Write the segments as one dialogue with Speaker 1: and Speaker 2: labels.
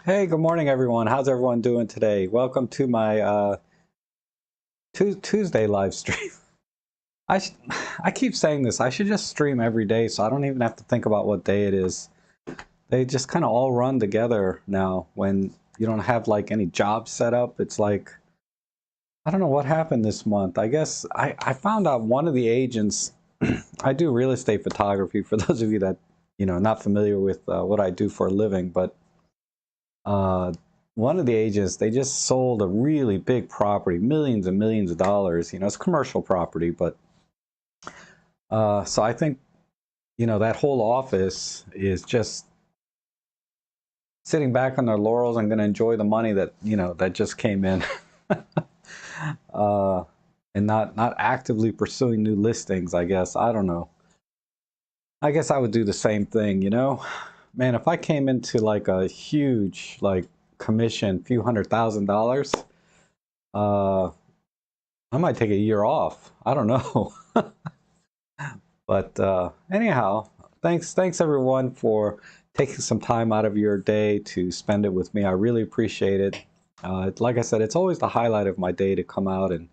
Speaker 1: Hey, good morning, everyone. How's everyone doing today? Welcome to my Tuesday live stream. I sh I keep saying this. I should just stream every day, so I don't even have to think about what day it is. They just kind of all run together now. When you don't have like any jobs set up, it's like I don't know what happened this month. I guess I found out one of the agents. I do real estate photography. For those of you that not familiar with what I do for a living, but uh, one of the agents, they just sold a really big property, millions and millions of dollars. It's commercial property, but so I think that whole office is just sitting back on their laurels and going to enjoy the money that that just came in, uh, and not actively pursuing new listings. I guess I don't know. I guess I would do the same thing. Man, if I came into like a huge like commission, few $100,000. Uh, I might take a year off. I don't know. But anyhow, thanks everyone for taking some time out of your day to spend it with me. I really appreciate it. Like I said, it's always the highlight of my day to come out and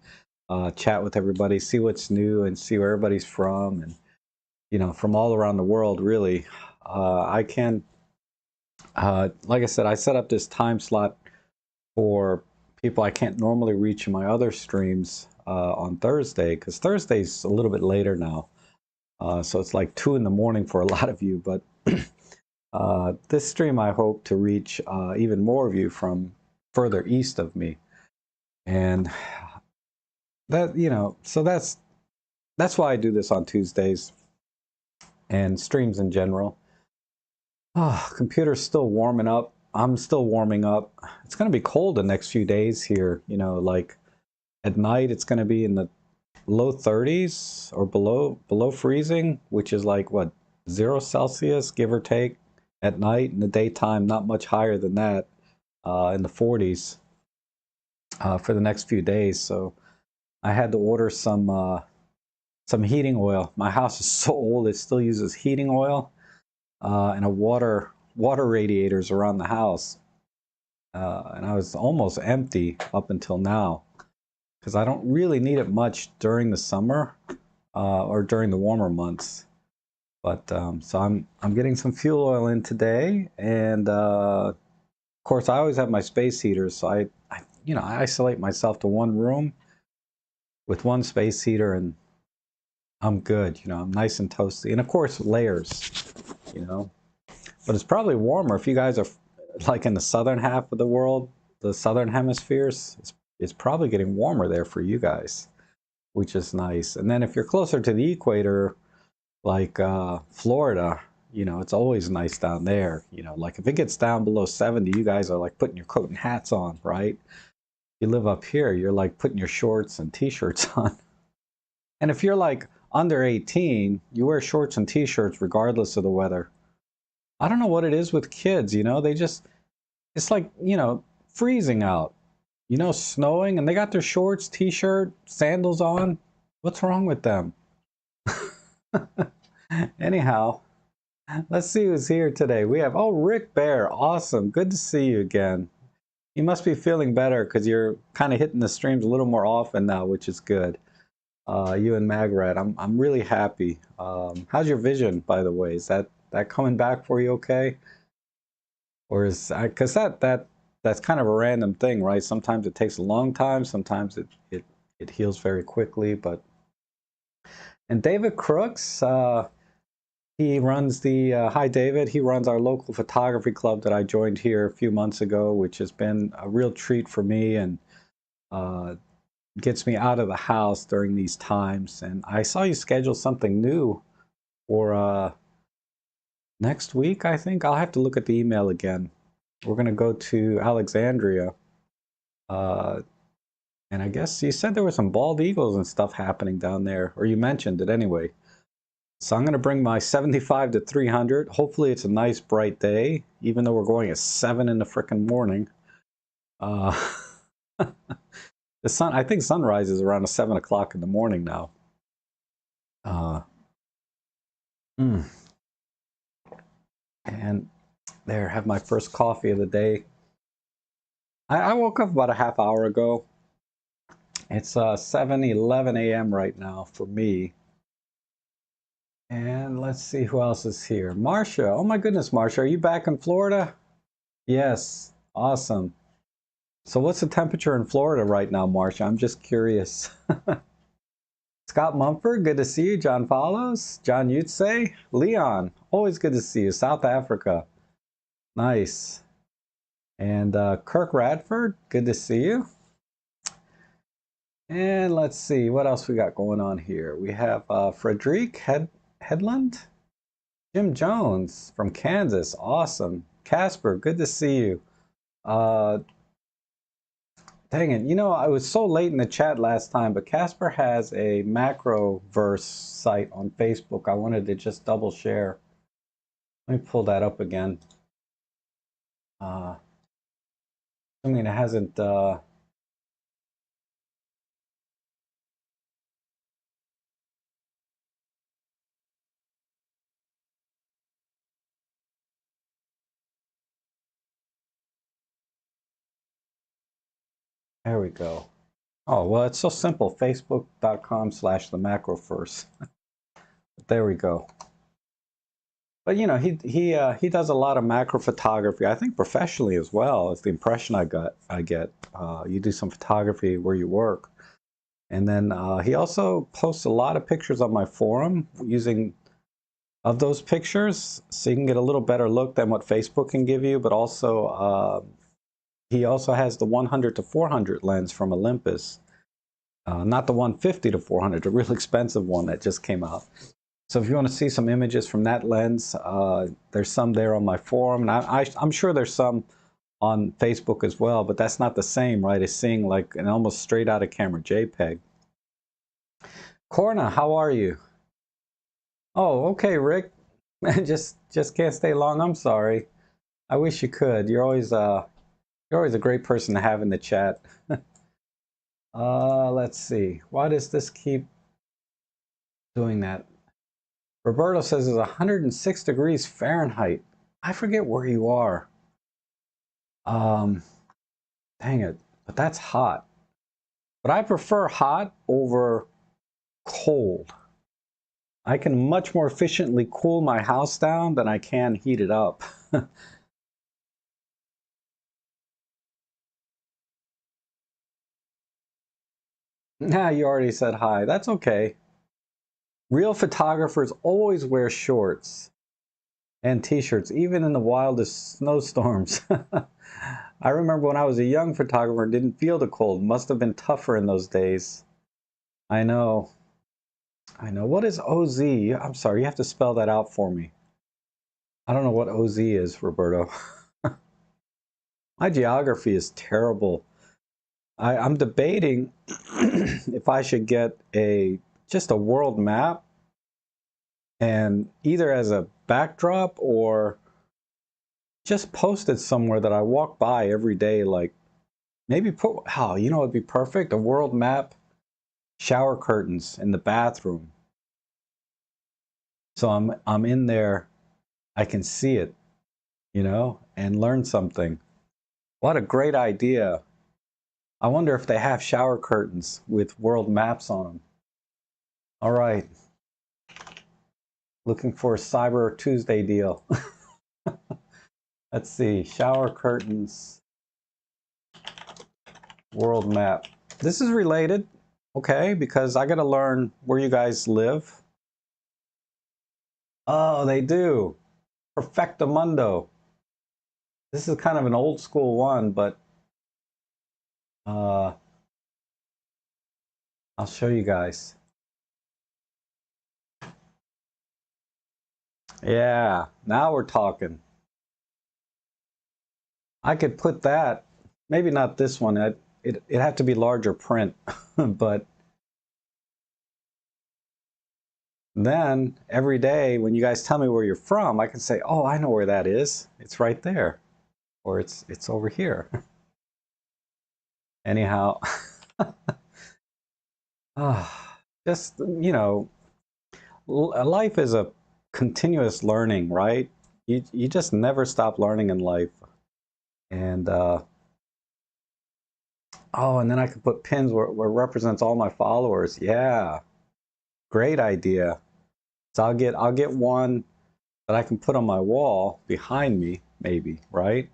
Speaker 1: chat with everybody, see what's new, and see where everybody's from, and from all around the world. Really, I can, like I said, I set up this time slot for people I can't normally reach in my other streams on Thursday, because Thursday's a little bit later now. So it's like 2 in the morning for a lot of you. But this stream, I hope to reach even more of you from further east of me. And so that's why I do this on Tuesdays and streams in general. Oh, computer's still warming up. I'm still warming up. It's going to be cold the next few days here. Like at night, it's going to be in the low 30s or below freezing, which is like what, 0 Celsius, give or take, at night. In the daytime, not much higher than that, in the 40s for the next few days. So I had to order some heating oil. My house is so old; it still uses heating oil and a water radiators around the house. And I was almost empty up until now because I don't really need it much during the summer or during the warmer months. But so I'm getting some fuel oil in today, and of course I always have my space heaters. So I isolate myself to one room with one space heater, and I'm good. I'm nice and toasty, and of course layers. You know, but it's probably warmer if you guys are like in the southern half of the world, the southern hemispheres. It's probably getting warmer there for you guys, which is nice. And then if you're closer to the equator, like Florida, it's always nice down there. Like if it gets down below 70, you guys are like putting your coat and hats on, right? You live up here, you're like putting your shorts and t-shirts on. And if you're like under 18, you wear shorts and t-shirts regardless of the weather. I don't know what it is with kids, it's like, freezing out, snowing, and they got their shorts, t-shirt, sandals on. What's wrong with them? Anyhow, let's see who's here today. We have, oh, Rick Bear. Awesome. Good to see you again. You must be feeling better because you're kind of hitting the streams a little more often now, which is good. You and Magrat, I'm really happy. How's your vision, by the way? Is that coming back for you okay? Or is because that's kind of a random thing, right? Sometimes it takes a long time, sometimes it heals very quickly, but and David Crooks, he runs the, hi David, he runs our local photography club that I joined here a few months ago, which has been a real treat for me and uh, gets me out of the house during these times. And I saw you schedule something new for next week, I think. I'll have to look at the email again. We're going to go to Alexandria. Uh, and I guess you said there were some bald eagles and stuff happening down there, or you mentioned it anyway. So I'm going to bring my 75 to 300. Hopefully it's a nice bright day, even though we're going at 7 in the frickin' morning. Uh, the sun, I think sunrise is around 7 o'clock in the morning now. Uh, mm. And there, have my first coffee of the day. I woke up about a half hour ago. It's 7:11 a.m. right now for me. And let's see who else is here. Marcia. Oh my goodness, Marcia, are you back in Florida? Yes. Awesome. So what's the temperature in Florida right now, Marcia? I'm just curious. Scott Mumford, good to see you. John Follows. John Yutse. Leon, always good to see you. South Africa. Nice. And Kirk Radford, good to see you. And let's see, what else we got going on here? We have Frederic Headland. Jim Jones from Kansas, awesome. Casper, good to see you. Uh, Dang it, you know, I was so late in the chat last time, but Casper has a macro verse site on Facebook. I wanted to just double share. Let me pull that up again. I mean, it hasn't. There we go. Oh, well, it's so simple. Facebook.com/the macro verse. There we go. But you know, he does a lot of macro photography. I think professionally as well. It's the impression I get. You do some photography where you work, and then he also posts a lot of pictures on my forum using of those pictures, so you can get a little better look than what Facebook can give you. But also, he also has the 100 to 400 lens from Olympus, not the 150 to 400, the real expensive one that just came out. So if you want to see some images from that lens, there's some there on my forum. And I'm sure there's some on Facebook as well, but that's not the same, right? It's seeing like an almost straight out of camera JPEG. Corna, how are you? Oh, okay, Rick. just can't stay long. I'm sorry. I wish you could. You're always a great person to have in the chat. Let's see. Why does this keep doing that? Roberto says it's 106 degrees Fahrenheit. I forget where you are. Dang it. But that's hot. But I prefer hot over cold. I can much more efficiently cool my house down than I can heat it up. Nah, you already said hi. That's okay. Real photographers always wear shorts and t-shirts, even in the wildest snowstorms. I remember when I was a young photographer and didn't feel the cold. Must have been tougher in those days. I know. I know. What is OZ? I'm sorry, you have to spell that out for me. I don't know what OZ is, Roberto. My geography is terrible. I'm debating if I should get just a world map and either as a backdrop or just post it somewhere that I walk by every day, like maybe put, you know, it'd be perfect, a world map, shower curtains in the bathroom. So I'm in there, I can see it, you know, and learn something. What a great idea. I wonder if they have shower curtains with world maps on them. All right. Looking for a Cyber Tuesday deal. Let's see, shower curtains, world map. This is related, okay, because I got to learn where you guys live. Oh, they do. Perfectamundo. This is kind of an old school one, but I'll show you guys. Yeah, now we're talking. I could put that, maybe not this one. It'd have to be larger print, but then every day when you guys tell me where you're from, I can say, oh, I know where that is. It's right there. Or it's over here. Anyhow, just, you know, life is a continuous learning, right? You just never stop learning in life. And Oh, and then I could put pins where it represents all my followers. Yeah, great idea. So I'll get one that I can put on my wall behind me, maybe, right?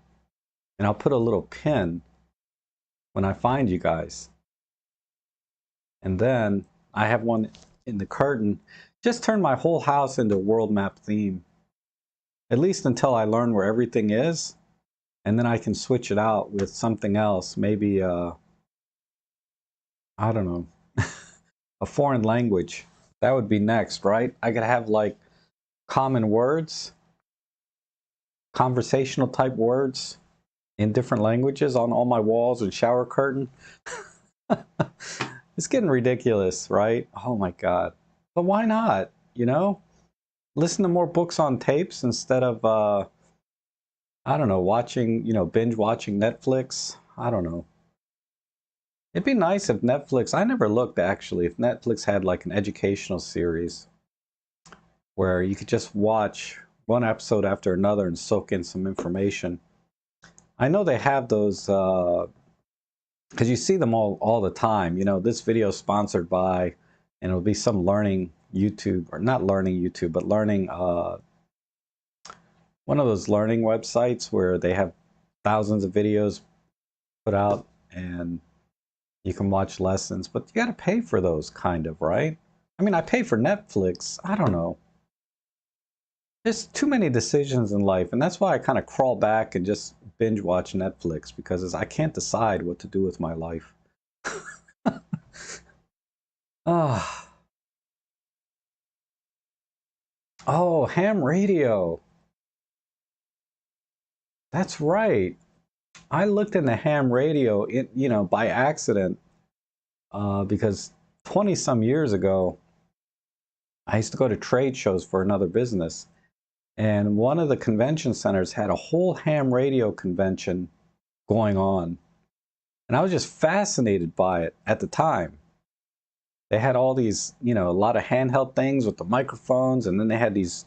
Speaker 1: And I'll put a little pin when I find you guys. And then I have one in the curtain. Just turn my whole house into a world map theme. At least until I learn where everything is. And then I can switch it out with something else. Maybe, I don't know, a foreign language. That would be next, right? I could have like common words, conversational type words in different languages on all my walls and shower curtain. It's getting ridiculous, right? Oh my God. But why not? You know, listen to more books on tapes instead of, I don't know, watching, binge watching Netflix. I don't know. It'd be nice if Netflix, I never looked actually, if Netflix had like an educational series where you could just watch one episode after another and soak in some information. I know they have those, because you see them all the time. This video is sponsored by, and it'll be some learning YouTube, or not learning YouTube, but learning, one of those learning websites where they have thousands of videos put out and you can watch lessons, but you got to pay for those kind of, right? I mean, I pay for Netflix. I don't know. There's too many decisions in life, and that's why I kind of crawl back and just binge watch Netflix, because I can't decide what to do with my life. Ah, oh, ham radio. That's right. I looked into ham radio, by accident, because 20 some years ago, I used to go to trade shows for another business. And one of the convention centers had a whole ham radio convention going on. And I was just fascinated by it at the time. They had all these, a lot of handheld things with the microphones, and then they had these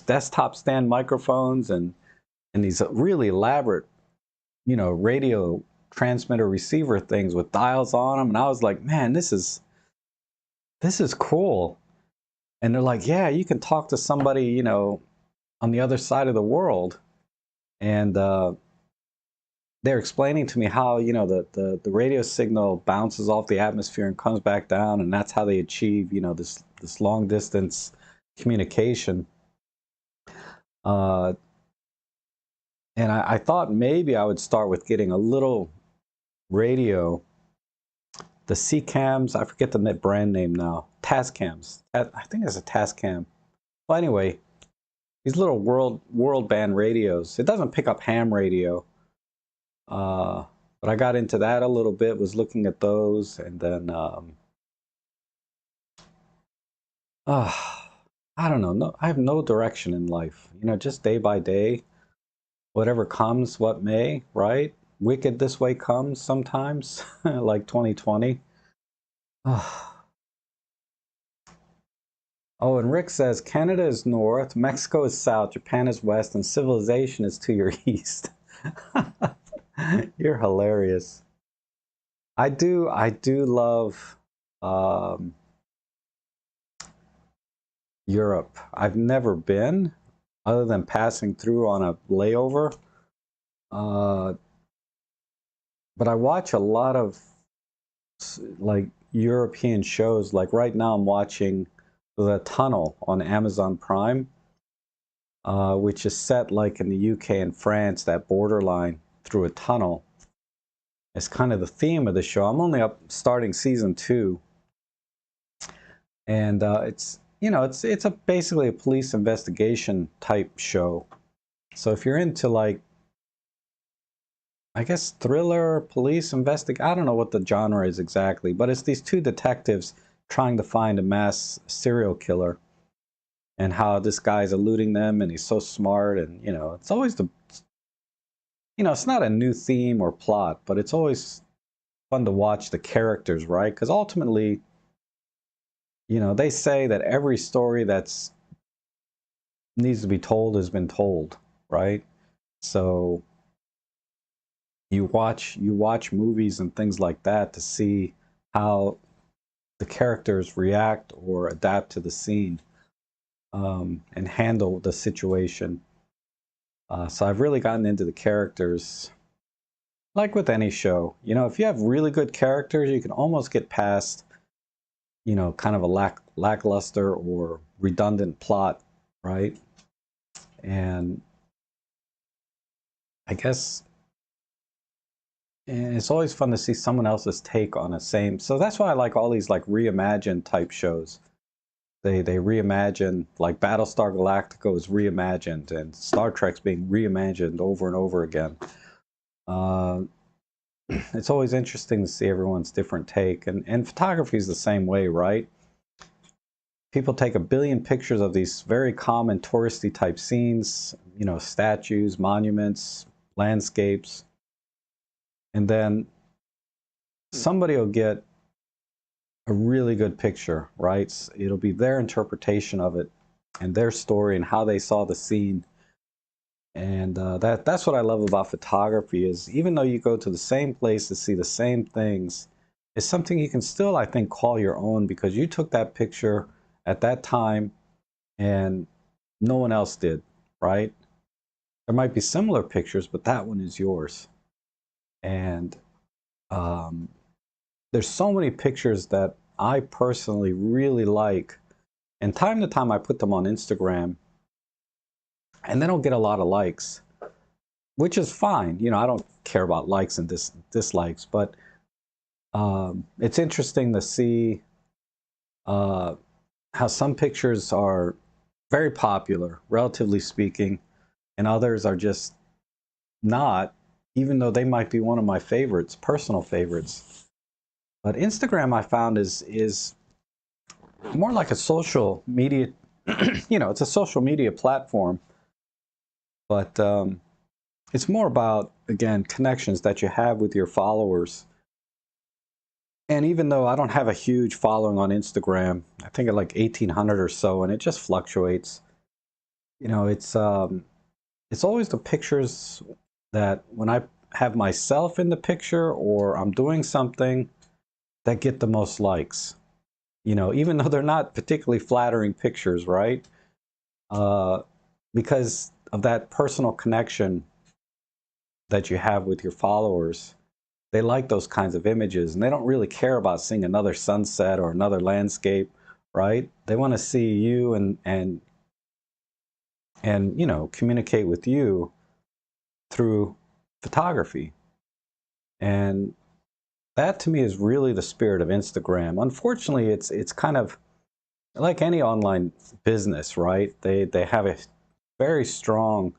Speaker 1: desktop stand microphones and these really elaborate, radio transmitter receiver things with dials on them. And I was like, man, this is cool. And they're like, yeah, you can talk to somebody, on the other side of the world. And they're explaining to me how, the radio signal bounces off the atmosphere and comes back down, and that's how they achieve, this long distance communication. Uh, and I thought maybe I would start with getting a little radio, the C-cams, I forget the brand name now, Tascams. I think it's a Tascam. Well, anyway, these little world band radios. It doesn't pick up ham radio. But I got into that a little bit, was looking at those, and then I don't know. No, I have no direction in life. Just day by day, whatever comes, what may, right? Wicked this way comes sometimes, like 2020. Oh, and Rick says Canada is north, Mexico is south, Japan is west, and civilization is to your east. You're hilarious. I do love Europe. I've never been, other than passing through on a layover. Uh, but I watch a lot of like European shows. Like right now, I'm watching The Tunnel on Amazon Prime, which is set like in the UK and France, that borderline through a tunnel. It's kind of the theme of the show. I'm only up starting season 2, and it's basically a police investigation type show. So if you're into like, I guess, thriller, police investigate, I don't know what the genre is exactly, but it's these two detectives trying to find a mass serial killer, and how this guy's eluding them, and he's so smart, and it's always it's not a new theme or plot, but it's always fun to watch the characters, right? Because ultimately, they say that every story that's needs to be told has been told, right? So you watch movies and things like that to see how the characters react or adapt to the scene, and handle the situation. So I've really gotten into the characters. Like with any show, if you have really good characters, you can almost get past, kind of a lackluster or redundant plot, right? And I guess it's always fun to see someone else's take on the same. So that's why I like all these like reimagined type shows. They reimagine, like Battlestar Galactica was reimagined, and Star Trek's being reimagined over and over again. It's always interesting to see everyone's different take, and photography is the same way, right? People take a billion pictures of these very common touristy type scenes, statues, monuments, landscapes, and then somebody will get a really good picture, right? It'll be their interpretation of it and their story and how they saw the scene. And that's what I love about photography, is even though you go to the same place to see the same things, it's something you can still, I think, call your own, because you took that picture at that time and no one else did, right? There might be similar pictures, but that one is yours. And there's so many pictures that I personally really like, and time to time I put them on Instagram, and they don't get a lot of likes, which is fine. I don't care about likes and dislikes, but it's interesting to see how some pictures are very popular, relatively speaking, and others are just not, even though they might be one of my favorites, personal favorites. But Instagram, I found, is more like a social media, it's a social media platform, but it's more about, again, connections that you have with your followers. And even though I don't have a huge following on Instagram, I think at like 1,800 or so, and it just fluctuates. It's always the pictures that when I have myself in the picture or I'm doing something, that get the most likes. Even though they're not particularly flattering pictures, right? Because of that personal connection that you have with your followers. They like those kinds of images, and they don't really care about seeing another sunset or another landscape, right? They want to see you and communicate with you through photography. And that, to me, is really the spirit of Instagram. Unfortunately, it's kind of like any online business, right? They have a very strong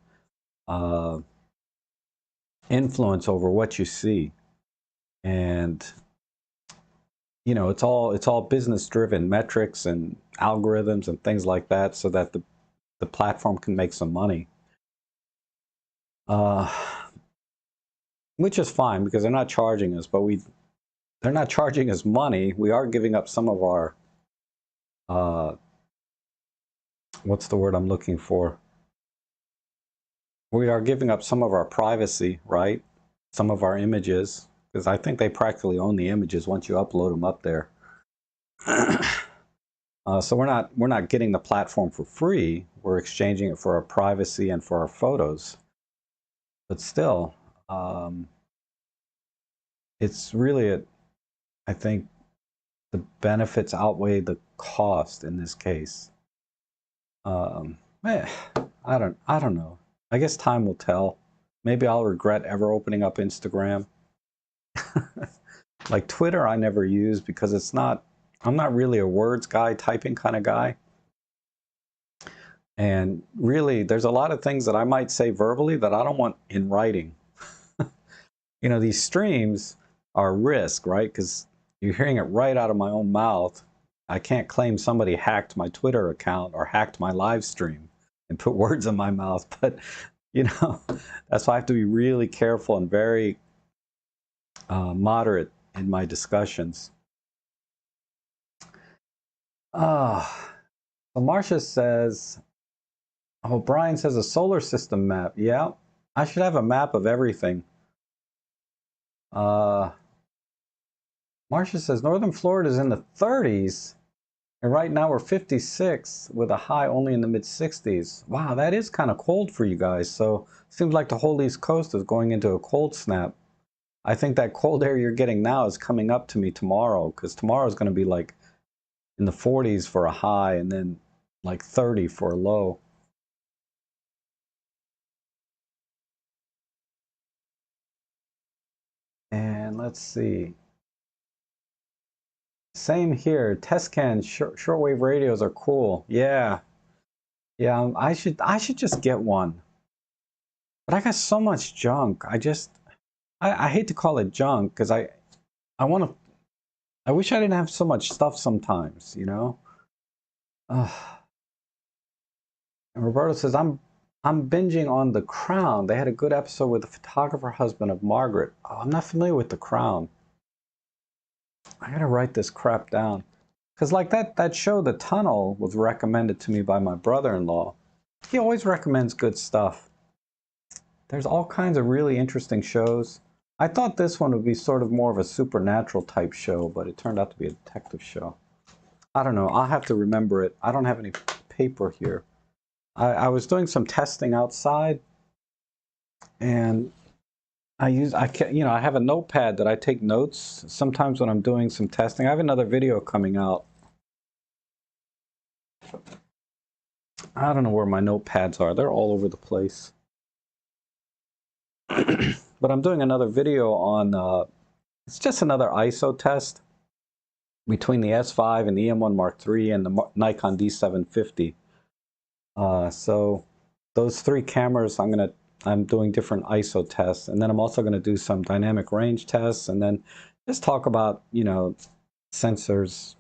Speaker 1: influence over what you see, and it's all business driven, metrics and algorithms and things like that, so that the platform can make some money, which is fine, because they're not charging us, but they're not charging us money. We are giving up some of our what's the word I'm looking for? We are giving up some of our privacy, right? Some of our images, because I think they practically own the images once you upload them up there. So we're not getting the platform for free. We're exchanging it for our privacy and for our photos. But still, it's really I think the benefits outweigh the cost in this case. I don't know. I guess time will tell. Maybe I'll regret ever opening up Instagram. Like Twitter, I never use, because I'm not really a words guy, typing kind of guy. And really, there's a lot of things that I might say verbally that I don't want in writing. These streams are a risk, right? Because you're hearing it right out of my own mouth. I can't claim somebody hacked my Twitter account or hacked my live stream and put words in my mouth. But, that's why I have to be really careful and very moderate in my discussions. So Marcia says, oh, Brian says a solar system map. Yeah, I should have a map of everything. Uh, Marcia says Northern Florida is in the 30s, and right now we're 56 with a high only in the mid 60s. Wow, that is kind of cold for you guys. So seems like the whole East Coast is going into a cold snap. I think that cold air you're getting now is coming up to me tomorrow, because tomorrow is going to be like in the 40s for a high and then like 30 for a low. And let's see. Same here. Test can shortwave radios are cool. Yeah. Yeah, I should just get one. But I got so much junk. I hate to call it junk because I want to I wish I didn't have so much stuff sometimes, you know? Ugh. And Roberto says I'm binging on The Crown. They had a good episode with the photographer husband of Margaret. Oh, I'm not familiar with The Crown. I gotta write this crap down. Because like that show, The Tunnel, was recommended to me by my brother-in-law. He always recommends good stuff. There's all kinds of really interesting shows. I thought this one would be sort of more of a supernatural type show, but it turned out to be a detective show. I don't know. I'll have to remember it. I don't have any paper here. I was doing some testing outside, and I have a notepad that I take notes sometimes when I'm doing some testing. I have another video coming out. I don't know where my notepads are. They're all over the place. But I'm doing another video on, it's just another ISO test between the S5 and the EM1 Mark III and the Nikon D750. So those three cameras, I'm doing different ISO tests, and then I'm also gonna do some dynamic range tests, and then just talk about, sensors,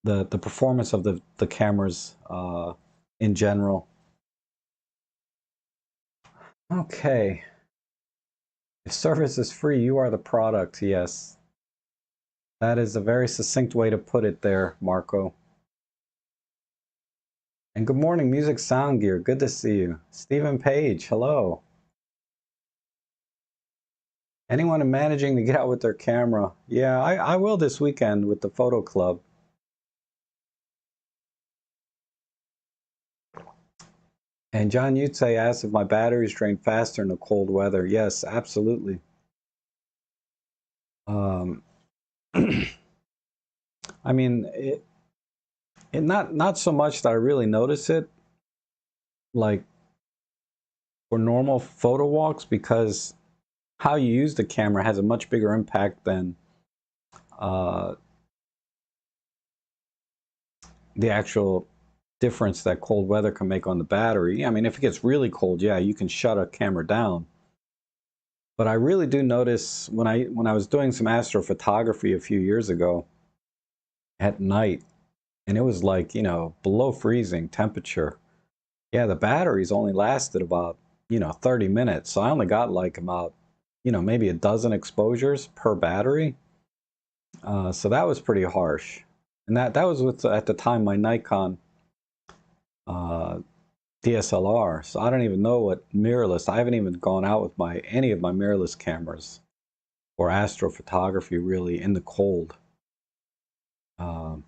Speaker 1: the performance of the cameras in general. Okay. If service is free, you are the product. Yes. That is a very succinct way to put it there, Marco. And good morning, Music Sound Gear. Good to see you. Stephen Page, hello. Anyone managing to get out with their camera? Yeah, I will this weekend with the photo club. And John Yutze asked if my batteries drain faster in the cold weather. Yes, absolutely. Um, I mean, it not so much that I really notice it, like for normal photo walks, because how you use the camera has a much bigger impact than uh, the actual difference that cold weather can make on the battery. I mean, if it gets really cold, yeah, you can shut a camera down. But I really do notice when I was doing some astrophotography a few years ago at night, and it was like, below freezing temperature. Yeah, the batteries only lasted about, 30 minutes. So I only got like about, maybe a dozen exposures per battery. So that was pretty harsh. And that was with, at the time, my Nikon uh, DSLR. So I don't even know what mirrorless. I haven't even gone out with any of my mirrorless cameras or astrophotography really in the cold. Um,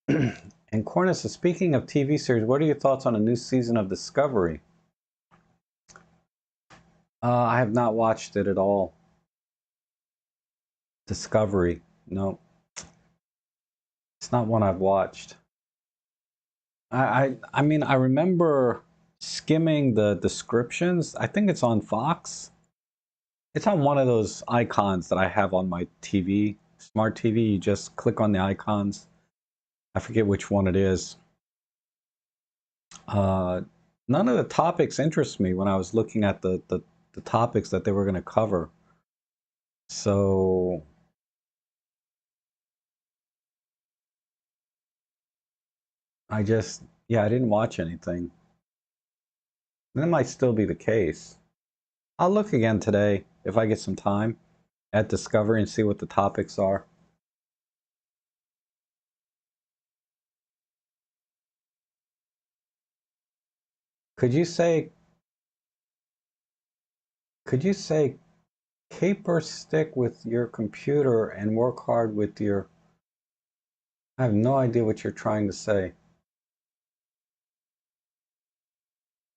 Speaker 1: and Cornus, speaking of TV series, what are your thoughts on a new season of Discovery? I have not watched it at all. Discovery, no, it's not one I've watched. I mean, I remember skimming the descriptions. I think it's on Fox. It's on one of those icons that I have on my TV, smart TV. You just click on the icons. I forget which one it is. Uh, None of the topics interest me when I was looking at the topics that they were going to cover. So yeah, I didn't watch anything. And that might still be the case. I'll look again today if I get some time at Discovery and see what the topics are. Could you say caper stick with your computer and work hard with your... I have no idea what you're trying to say.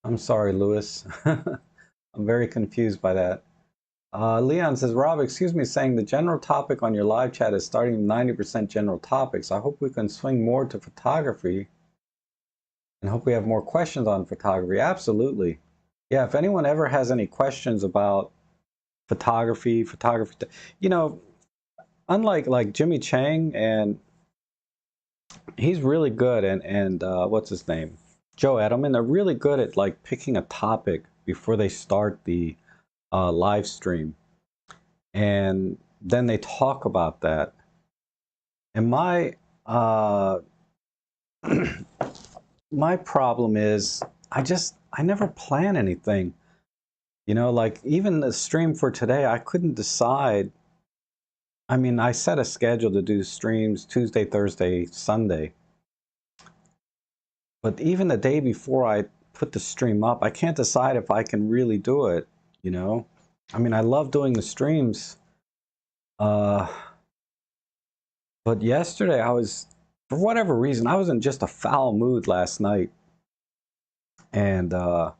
Speaker 1: I'm sorry, Lewis. I'm very confused by that. Leon says, Rob, excuse me, saying the general topic on your live chat is starting 90% general topics. I hope we can swing more to photography and hope we have more questions on photography. Absolutely. Yeah, if anyone ever has any questions about photography, you know, unlike like Jimmy Chang, and he's really good, and what's his name? Joe Edelman, they're really good at like picking a topic before they start the live stream. And then they talk about that. And my my problem is I never plan anything. You know, like even the stream for today, I couldn't decide. I mean, I set a schedule to do streams Tuesday, Thursday, Sunday. But even the day before I put the stream up, I can't decide if I can really do it, you know? I mean, I love doing the streams. But yesterday I was, for whatever reason, I was in just a foul mood last night. And I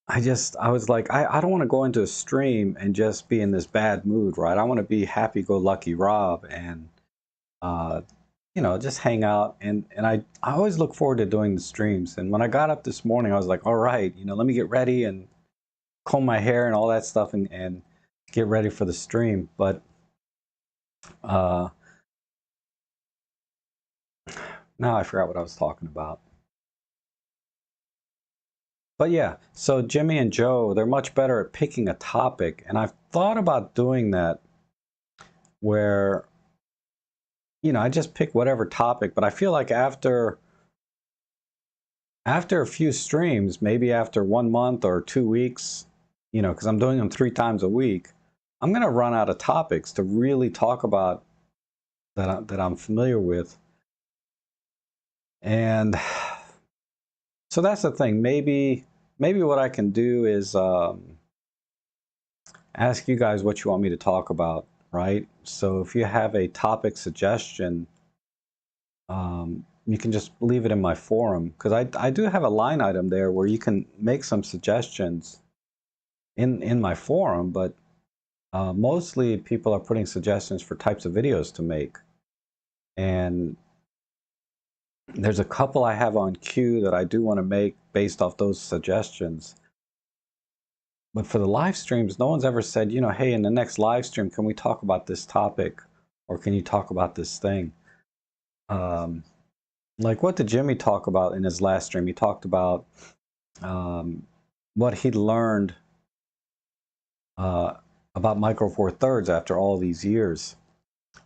Speaker 1: was like, I don't want to go into a stream and just be in this bad mood, right? I want to be happy-go-lucky Rob and, you know, just hang out. And I always look forward to doing the streams. And when I got up this morning, I was like, all right, you know, let me get ready and comb my hair and all that stuff and get ready for the stream. But now I forgot what I was talking about. But yeah, so Jimmy and Joe, they're much better at picking a topic. And I've thought about doing that where, you know, I just pick whatever topic, but I feel like after a few streams, maybe after 1 month or 2 weeks, you know, because I'm doing them 3 times a week, I'm going to run out of topics to really talk about that I'm familiar with. And so that's the thing. Maybe what I can do is ask you guys what you want me to talk about, right? So if you have a topic suggestion, you can just leave it in my forum, because I do have a line item there where you can make some suggestions in my forum, but mostly people are putting suggestions for types of videos to make. And there's a couple I have on queue that I do want to make based off those suggestions. But for the live streams, no one's ever said, you know, hey, in the next live stream, can we talk about this topic? Or can you talk about this thing? Like, what did Jimmy talk about in his last stream? He talked about what he learned about Micro Four Thirds after all these years.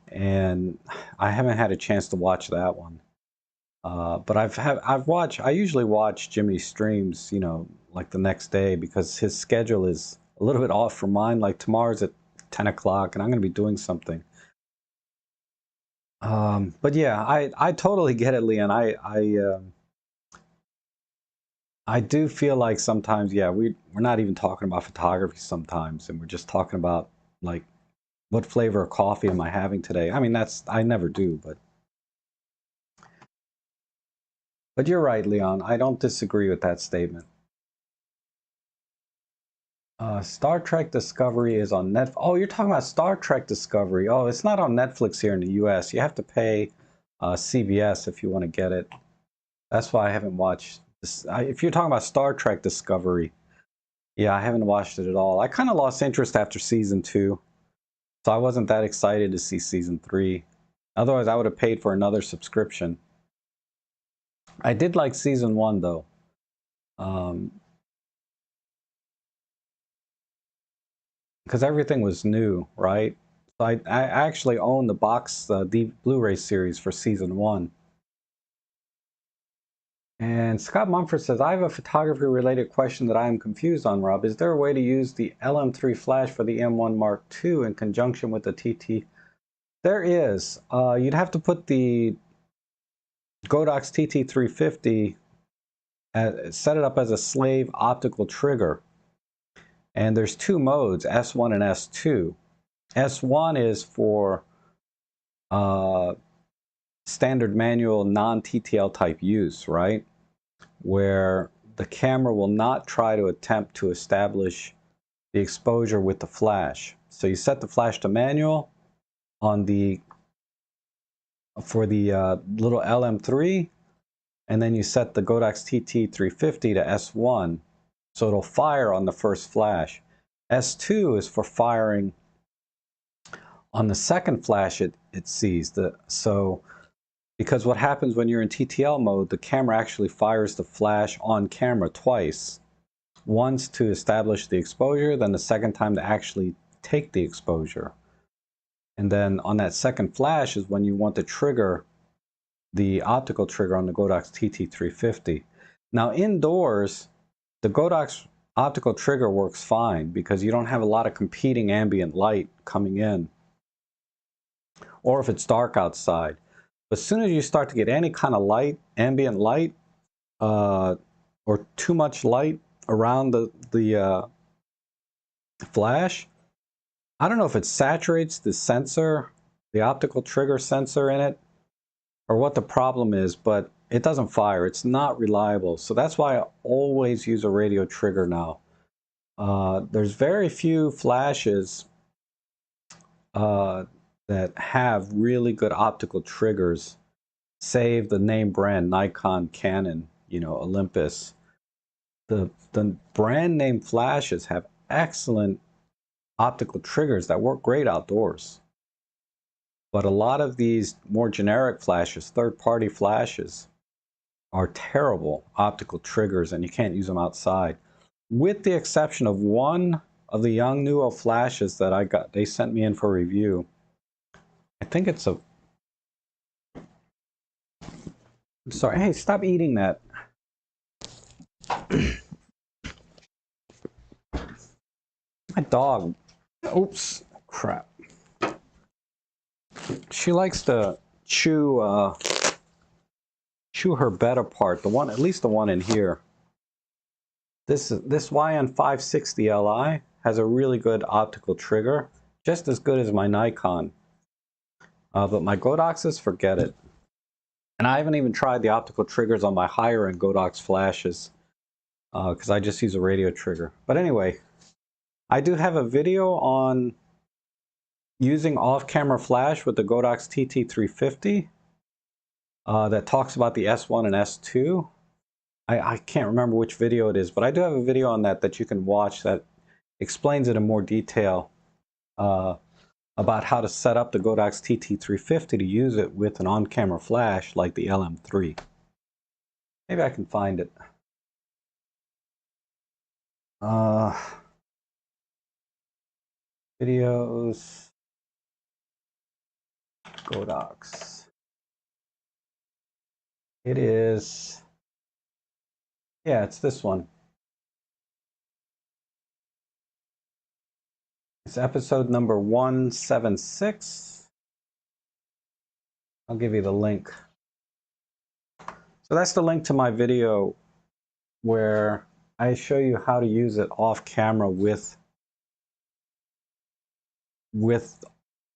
Speaker 1: And I haven't had a chance to watch that one. But I usually watch Jimmy's streams, you know, like the next day, because his schedule is a little bit off from mine. Like tomorrow's at 10 o'clock and I'm going to be doing something. But yeah, I totally get it, Leon. I do feel like sometimes, yeah, we're not even talking about photography sometimes, and we're just talking about like, what flavor of coffee am I having today? I mean, I never do, but you're right, Leon. I don't disagree with that statement. Star Trek Discovery is on Netflix. Oh, you're talking about Star Trek Discovery. Oh, it's not on Netflix here in the US. You have to pay CBS if you want to get it. That's why I haven't watched this. If you're talking about Star Trek Discovery, yeah, I haven't watched it at all. I kind of lost interest after season 2, so I wasn't that excited to see season 3. Otherwise, I would have paid for another subscription. I did like season 1, though. Because everything was new, right? So I actually own the box, the Blu-ray series for season 1. And Scott Mumford says, I have a photography-related question that I am confused on, Rob. Is there a way to use the LM3 flash for the M1 Mark II in conjunction with the TT? There is. You'd have to put the Godox TT350 set it up as a slave optical trigger. And there's two modes, S1 and S2. S1 is for standard manual non-TTL type use, right? Where the camera will not try to attempt to establish the exposure with the flash. So you set the flash to manual on for the little LM3, and then you set the Godox TT350 to S1, so it'll fire on the first flash. S2 is for firing on the second flash it sees. Because what happens when you're in TTL mode, the camera actually fires the flash on camera twice. Once to establish the exposure, then the second time to actually take the exposure. And then on that second flash is when you want to trigger the optical trigger on the Godox TT350. Now indoors, the Godox optical trigger works fine because you don't have a lot of competing ambient light coming in, or if it's dark outside. But as soon as you start to get any kind of light, ambient light, or too much light around the flash, I don't know if it saturates the sensor, the optical trigger sensor in it, or what the problem is, but it doesn't fire. It's not reliable. So that's why I always use a radio trigger now. There's very few flashes that have really good optical triggers, save the name brand Nikon, Canon, Olympus. The brand name flashes have excellent optical triggers that work great outdoors. But a lot of these more generic flashes, third-party flashes, are terrible optical triggers, and you can't use them outside. With the exception of one of the Yongnuo flashes that I got, they sent me in for review. I think it's a... I'm sorry, hey, stop eating that. My dog. Oops, crap. She likes to chew her bed apart. At least the one in here. This YN560Li has a really good optical trigger, just as good as my Nikon. But my Godoxes, forget it. And I haven't even tried the optical triggers on my higher end Godox flashes because I just use a radio trigger. But anyway, I do have a video on using off-camera flash with the Godox TT350 that talks about the S1 and S2. I can't remember which video it is, but I do have a video on that you can watch that explains it in more detail about how to set up the Godox TT350 to use it with an on-camera flash like the LM3. Maybe I can find it. Videos, Godox. It is, yeah, it's this one. It's episode number 176. I'll give you the link. So that's the link to my video where I show you how to use it off camera with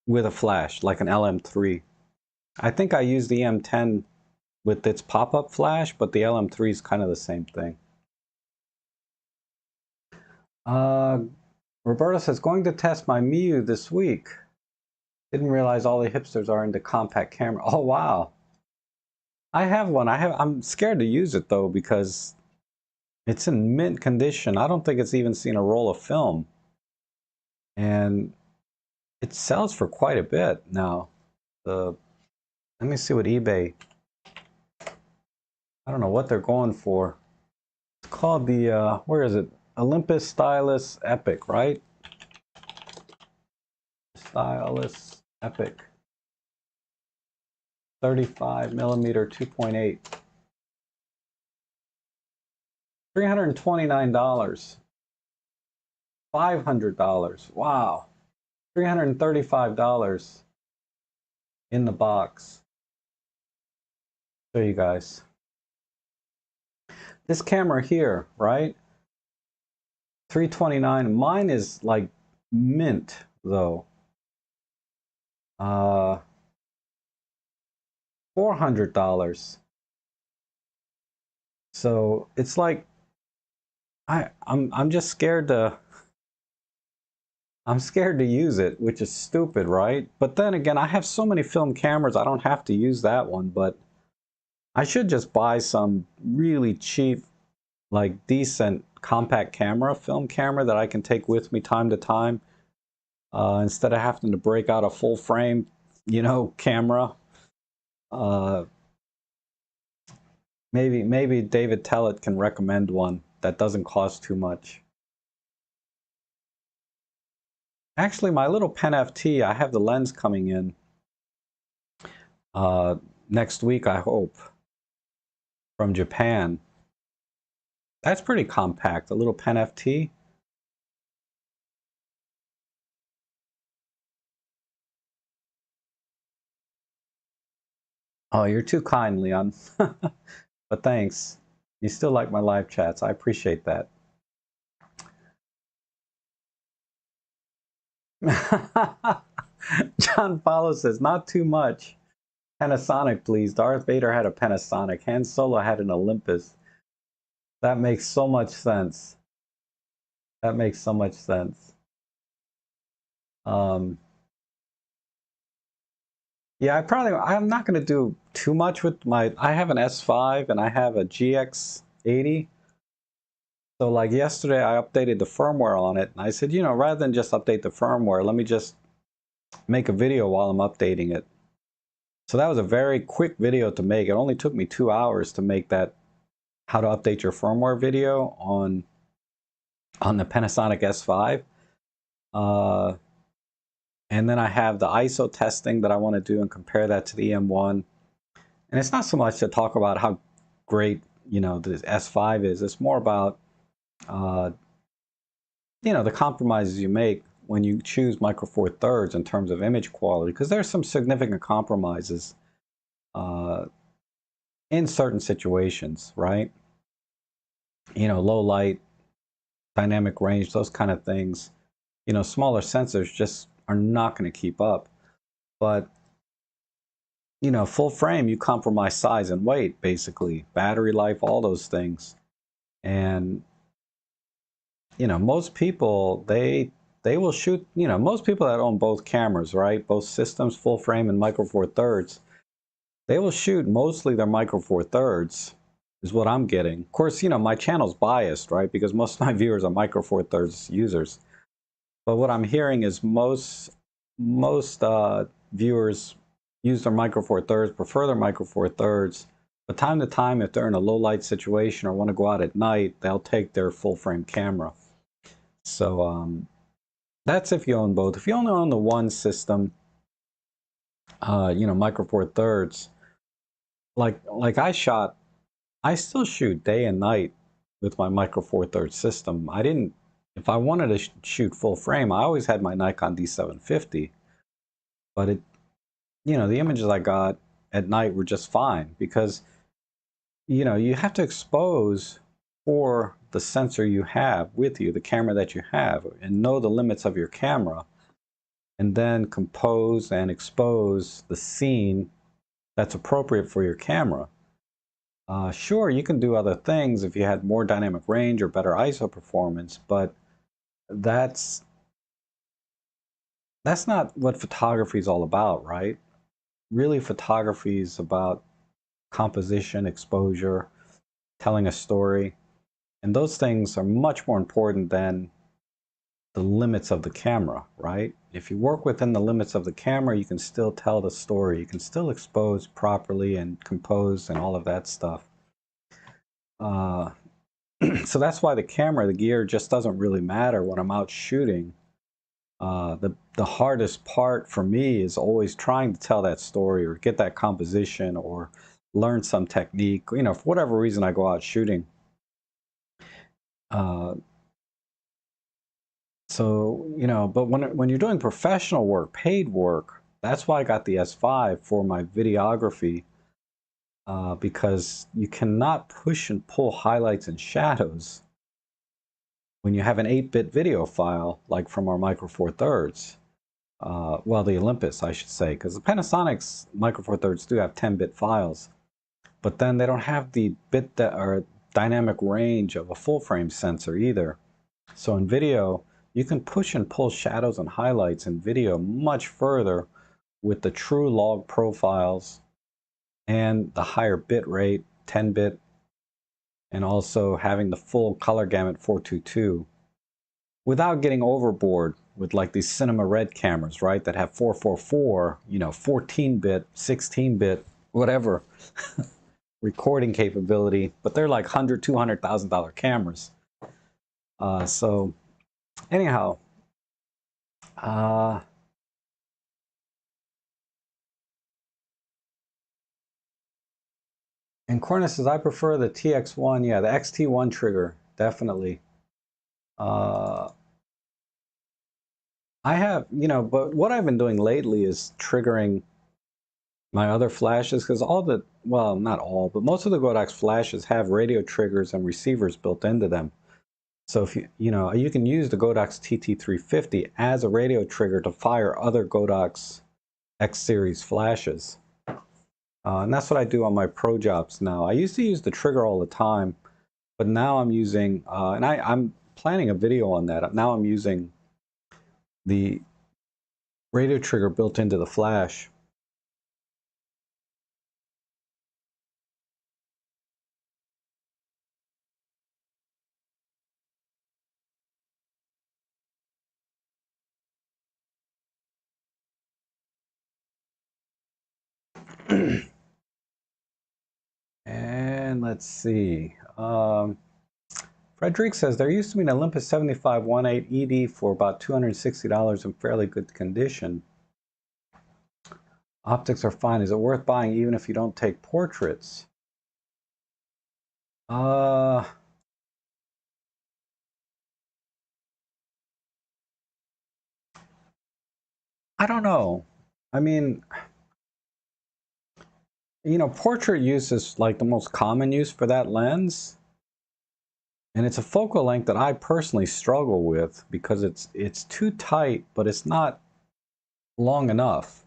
Speaker 1: a flash, like an LM3. I think I used the M10 with its pop-up flash, but the LM3 is kind of the same thing. Roberto says, going to test my Miu this week. Didn't realize all the hipsters are into compact camera. Oh, wow. I have one. I'm scared to use it, though, because it's in mint condition. I don't think it's even seen a roll of film. And it sells for quite a bit now. Let me see what eBay... I don't know what they're going for. It's called the, where is it? Olympus Stylus Epic, right? Stylus Epic. 35 millimeter 2.8. $329. $500. Wow. $335 in the box. Show you guys. This camera here, right? 329. Mine is like mint though. $400. So it's like I'm just scared to I'm scared to use it, which is stupid, right? But then again, I have so many film cameras, I don't have to use that one, but I should just buy some really cheap, like decent compact camera, film camera that I can take with me time to time, instead of having to break out a full frame, camera. Uh, maybe David Tellett can recommend one that doesn't cost too much. Actually, my little Pen FT, I have the lens coming in uh, next week, I hope, from Japan. That's pretty compact, a little Pen FT. Oh, you're too kind, Leon. But thanks. You still like my live chats. I appreciate that. John Follow says, not too much. Panasonic, please. Darth Vader had a Panasonic. Han Solo had an Olympus. That makes so much sense. That makes so much sense. Um, yeah, I'm not going to do too much with I have an S5 and I have a GX80. So like yesterday, I updated the firmware on it. And I said, rather than just update the firmware, let me just make a video while I'm updating it. So that was a very quick video to make. It only took me 2 hours to make that how to update your firmware video on the Panasonic S5. And then I have the ISO testing that I want to do and compare that to the EM1. And it's not so much to talk about how great, the S5 is. It's more about, the compromises you make when you choose Micro Four Thirds in terms of image quality, because there's some significant compromises in certain situations, right? Low light, dynamic range, those kind of things. Smaller sensors just are not going to keep up. But full frame, you compromise size and weight, basically, battery life, all those things. And most people, they will shoot, most people that own both cameras, right, both systems, full frame and Micro Four Thirds, they will shoot mostly their Micro Four Thirds, is what I'm getting. Of course, my channel's biased, right, because most of my viewers are Micro Four Thirds users. But what I'm hearing is most viewers use their Micro Four Thirds, prefer their Micro Four Thirds. But time to time, if they're in a low light situation or want to go out at night, they'll take their full frame camera. So that's if you own both. If you only own the one system, Micro Four Thirds, like I still shoot day and night with my Micro Four Thirds system. If I wanted to shoot full frame, I always had my Nikon D750, but the images I got at night were just fine because, you have to expose for the sensor you have with you, the camera that you have, and know the limits of your camera, and then compose and expose the scene that's appropriate for your camera. Sure, you can do other things if you had more dynamic range or better ISO performance, but that's not what photography is all about, right? Really, photography is about composition, exposure, telling a story, and those things are much more important than the limits of the camera, right? If you work within the limits of the camera, you can still tell the story. You can still expose properly and compose and all of that stuff. So that's why the gear just doesn't really matter when I'm out shooting. The hardest part for me is always trying to tell that story or get that composition or learn some technique. For whatever reason I go out shooting. But when you're doing professional work, paid work, that's why I got the S5 for my videography. because you cannot push and pull highlights and shadows when you have an 8-bit video file, like from our Micro Four Thirds. Well, the Olympus, I should say, because the Panasonic's Micro Four Thirds do have 10-bit files, but then they don't have the bit that or dynamic range of a full frame sensor either. So in video, you can push and pull shadows and highlights in video much further with the true log profiles and the higher bit rate, 10-bit, and also having the full color gamut 422 without getting overboard with like these cinema red cameras, right, that have 444, 14-bit, 16-bit, whatever recording capability, but they're like $100,000, $200,000 cameras. So anyhow, and Cornus says, I prefer the TX1. Yeah, the XT1 trigger, definitely. I have, but what I've been doing lately is triggering my other flashes, because all the, well, not all, but most of the Godox flashes have radio triggers and receivers built into them. So if you can use the Godox TT350 as a radio trigger to fire other Godox X series flashes. And that's what I do on my pro jobs now. I used to use the trigger all the time, but now I'm using, and I'm planning a video on that. Now I'm using the radio trigger built into the flash. And let's see. Frederick says, there used to be an Olympus 7518 ED for about $260 in fairly good condition. Optics are fine. Is it worth buying even if you don't take portraits? I don't know. I mean, portrait use is like the most common use for that lens. And it's a focal length that I personally struggle with because it's too tight, but it's not long enough.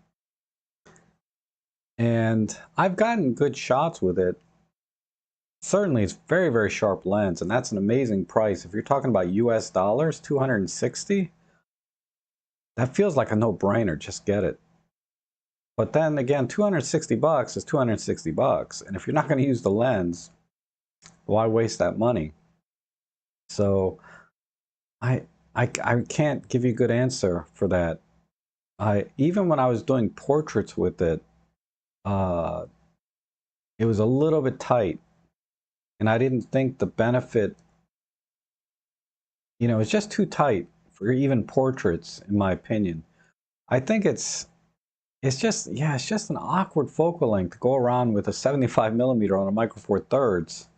Speaker 1: And I've gotten good shots with it. Certainly, it's very, very sharp lens, and that's an amazing price. If you're talking about US dollars, 260, that feels like a no-brainer. Just get it. But then again, 260 bucks is 260 bucks. And if you're not going to use the lens, why waste that money? So I can't give you a good answer for that. Even when I was doing portraits with it, it was a little bit tight. And I didn't think the benefit, it's just too tight for even portraits, in my opinion. I think it's just an awkward focal length to go around with a 75mm on a Micro Four Thirds.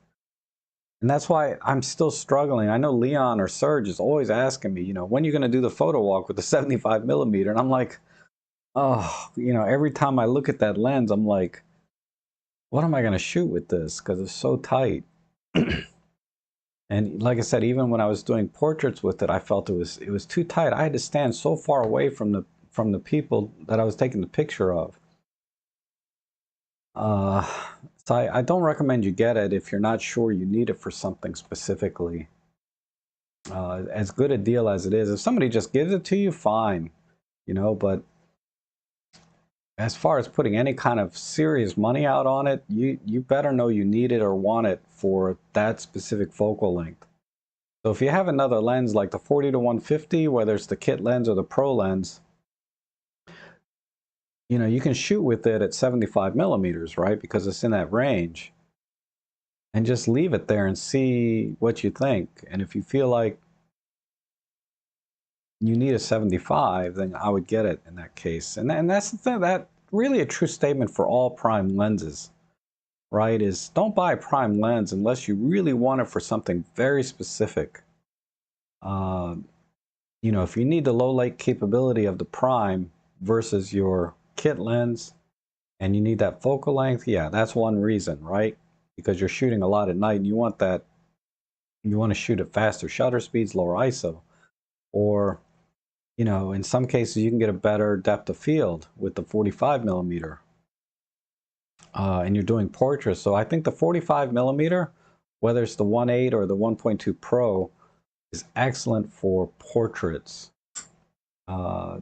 Speaker 1: And that's why I'm still struggling. I know Leon or Serge is always asking me, when are you going to do the photo walk with the 75mm? And I'm like, oh, every time I look at that lens, I'm like, what am I going to shoot with this? Because it's so tight. And like I said, even when I was doing portraits with it, I felt it was too tight. I had to stand so far away from the people that I was taking the picture of. So I don't recommend you get it if you're not sure you need it for something specifically. As good a deal as it is, if somebody just gives it to you, fine, but as far as putting any kind of serious money out on it, you better know you need it or want it for that specific focal length. So if you have another lens like the 40-150, whether it's the kit lens or the pro lens, you can shoot with it at 75mm, right? Because it's in that range. And just leave it there and see what you think. And if you feel like you need a 75, then I would get it in that case. And that's that really a true statement for all prime lenses, right? Is don't buy a prime lens unless you really want it for something very specific. If you need the low light capability of the prime versus your kit lens, and you need that focal length, yeah, that's one reason, right? Because you're shooting a lot at night and you want that, you want to shoot at faster shutter speeds, lower ISO, or, you know, in some cases you can get a better depth of field with the 45 millimeter, and you're doing portraits. So I think the 45 millimeter, whether it's the 1.8 or the 1.2 Pro, is excellent for portraits, uh,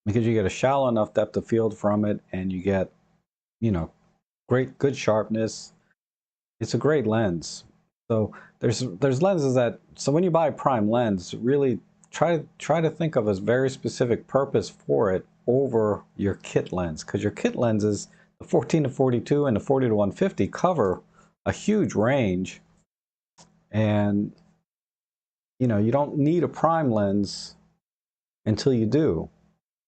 Speaker 1: because you get a shallow enough depth of field from it, and you get, you know, good sharpness. It's a great lens. So there's lenses that, so when you buy a prime lens, really try to think of a very specific purpose for it over your kit lens, because your kit lenses, the 14 to 42 and the 40 to 150, cover a huge range, and you know, you don't need a prime lens until you do,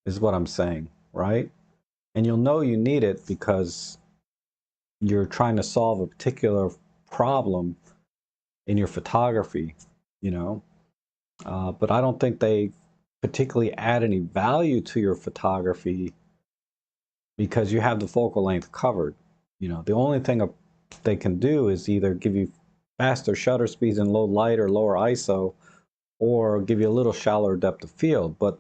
Speaker 1: is what I'm saying, right? And you'll know you need it because you're trying to solve a particular problem in your photography, you know. But I don't think they particularly add any value to your photography because you have the focal length covered. You know, the only thing they can do is either give you faster shutter speeds in low light or lower ISO, or give you a little shallower depth of field. But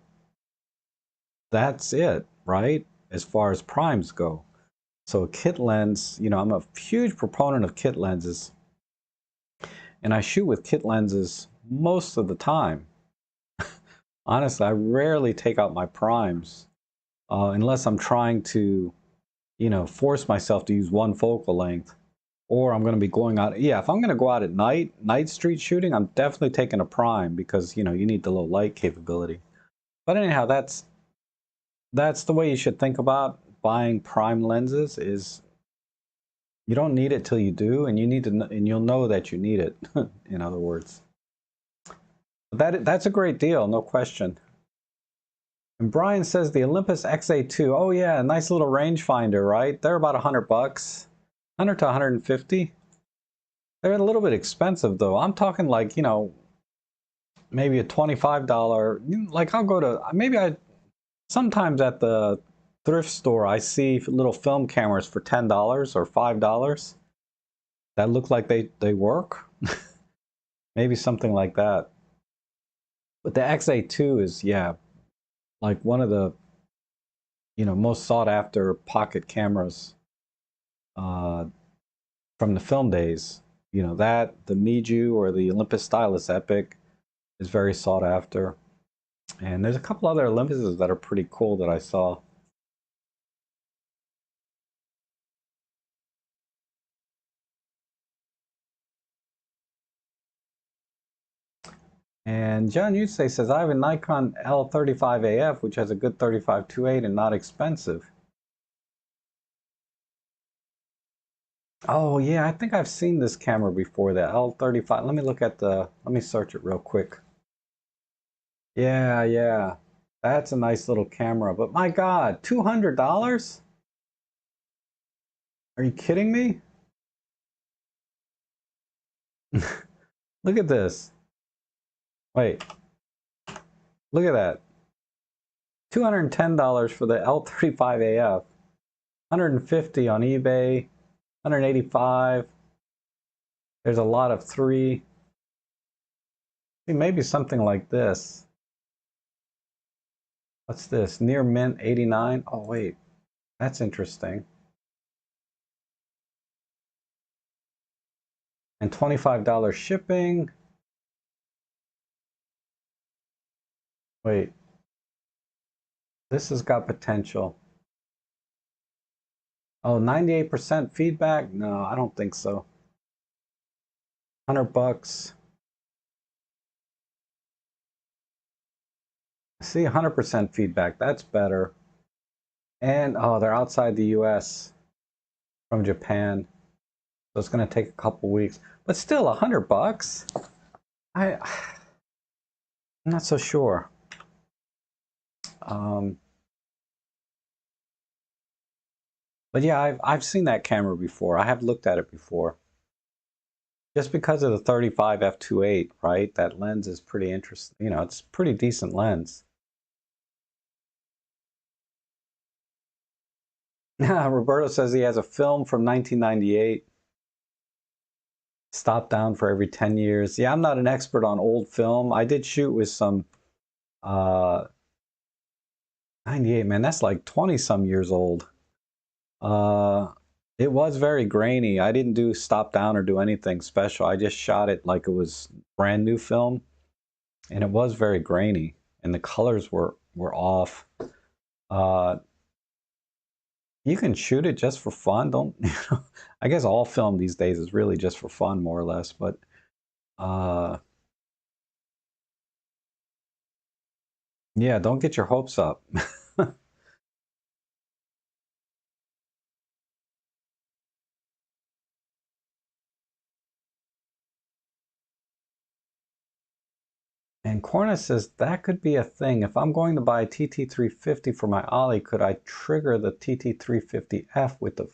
Speaker 1: that's it, right? As far as primes go. So a kit lens, you know, I'm a huge proponent of kit lenses, and I shoot with kit lenses most of the time. Honestly, I rarely take out my primes unless I'm trying to, you know, force myself to use one focal length, or I'm going to be going out. Yeah, if I'm going to go out at night street shooting, I'm definitely taking a prime because, you know, you need the low light capability. But anyhow, that's the way you should think about buying prime lenses. Is you don't need it till you do, and you need to, and you'll know that you need it. In other words, that's a great deal, no question. And Brian says the Olympus XA2. Oh yeah, a nice little rangefinder, right? They're about $100, 100 to 150. They're a little bit expensive though. I'm talking like, you know, maybe a $25. Like I'll go to, maybe I, sometimes at the thrift store, I see little film cameras for $10 or $5 that look like they work. Maybe something like that. But the XA2 is, yeah, like one of the, you know, most sought after pocket cameras uh, from the film days. You know, that, the Miju or the Olympus Stylus Epic is very sought after. And there's a couple other Olympuses that are pretty cool that I saw. And John Yutsay says, I have a Nikon L35AF, which has a good 35-2.8 and not expensive. Oh, yeah, I think I've seen this camera before, the L35. Let me look at the, let me search it real quick. Yeah, yeah, that's a nice little camera. But my God, $200? Are you kidding me? Look at this. Wait, look at that. $210 for the L35AF. 150 on eBay. 185. There's a lot of 3. See, maybe something like this. What's this? Near mint 89. Oh wait, that's interesting. And $25 shipping. Wait, this has got potential. Oh, 98% feedback? No, I don't think so. $100. See, 100% feedback. That's better. And oh, they're outside the US from Japan. So it's going to take a couple weeks. But still, $100? I'm not so sure. But yeah, I've seen that camera before. I have looked at it before. Just because of the 35 f2.8, right? That lens is pretty interesting. You know, it's a pretty decent lens. Roberto says he has a film from 1998. Stop down for every 10 years. Yeah, I'm not an expert on old film. I did shoot with some uh 98, man, that's like 20 some years old. Uh it was very grainy. I didn't do stop down or do anything special. I just shot it like it was brand new film, and it was very grainy and the colors were off. Uh you can shoot it just for fun. Don't I guess all film these days is really just for fun more or less, but uh yeah, don't get your hopes up. And Corna says that could be a thing. If I'm going to buy a TT350 for my Ollie, could I trigger the TT350F with the...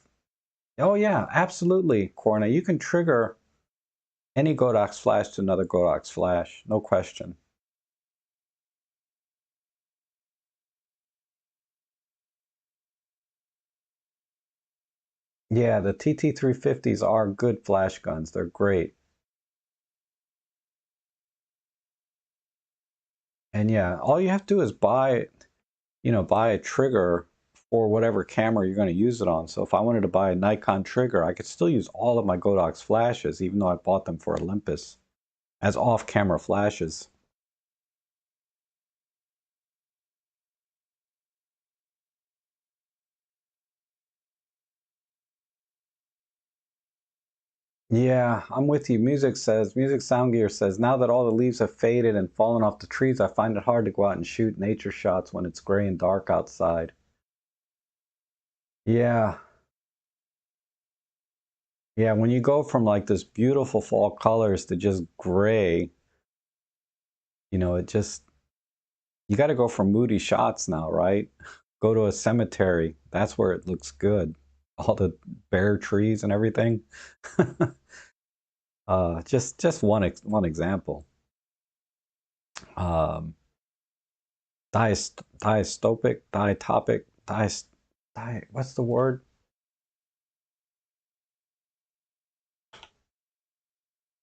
Speaker 1: Oh yeah, absolutely, Corna. You can trigger any Godox flash to another Godox flash, no question. Yeah, the TT350s are good flash guns. They're great. And yeah, all you have to do is buy, buy a trigger for whatever camera you're going to use it on. So if I wanted to buy a Nikon trigger, I could still use all of my Godox flashes, even though I bought them for Olympus, as off-camera flashes. Yeah, I'm with you. Music Sound Gear says, now that all the leaves have faded and fallen off the trees, I find it hard to go out and shoot nature shots when it's gray and dark outside. Yeah, yeah, when you go from like this beautiful fall colors to just gray, it just, you got to go for moody shots now, right? Go to a cemetery. That's where it looks good. All the bare trees and everything. Just one example. Um, diastopic, diatopic, what's the word?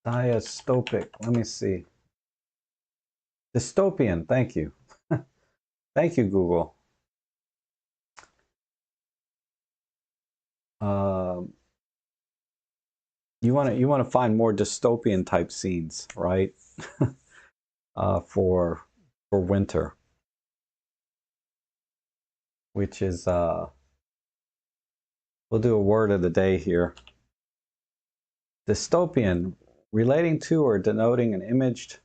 Speaker 1: Diastopic. Let me see. Dystopian. Thank you. Thank you, Google. Um, you want to find more dystopian type scenes, right? For winter, which is we'll do a word of the day here. Dystopian, relating to or denoting an imaged,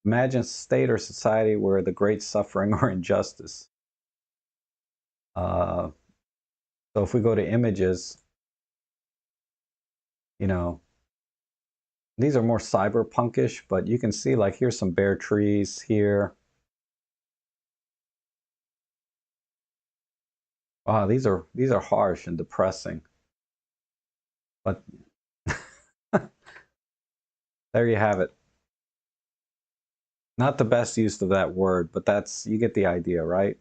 Speaker 1: imagined state or society where the great suffering or injustice. So if we go to images, you know, these are more cyberpunkish, but you can see like here's some bare trees here. Wow, these are harsh and depressing. But there you have it. Not the best use of that word, but that's, you get the idea, right?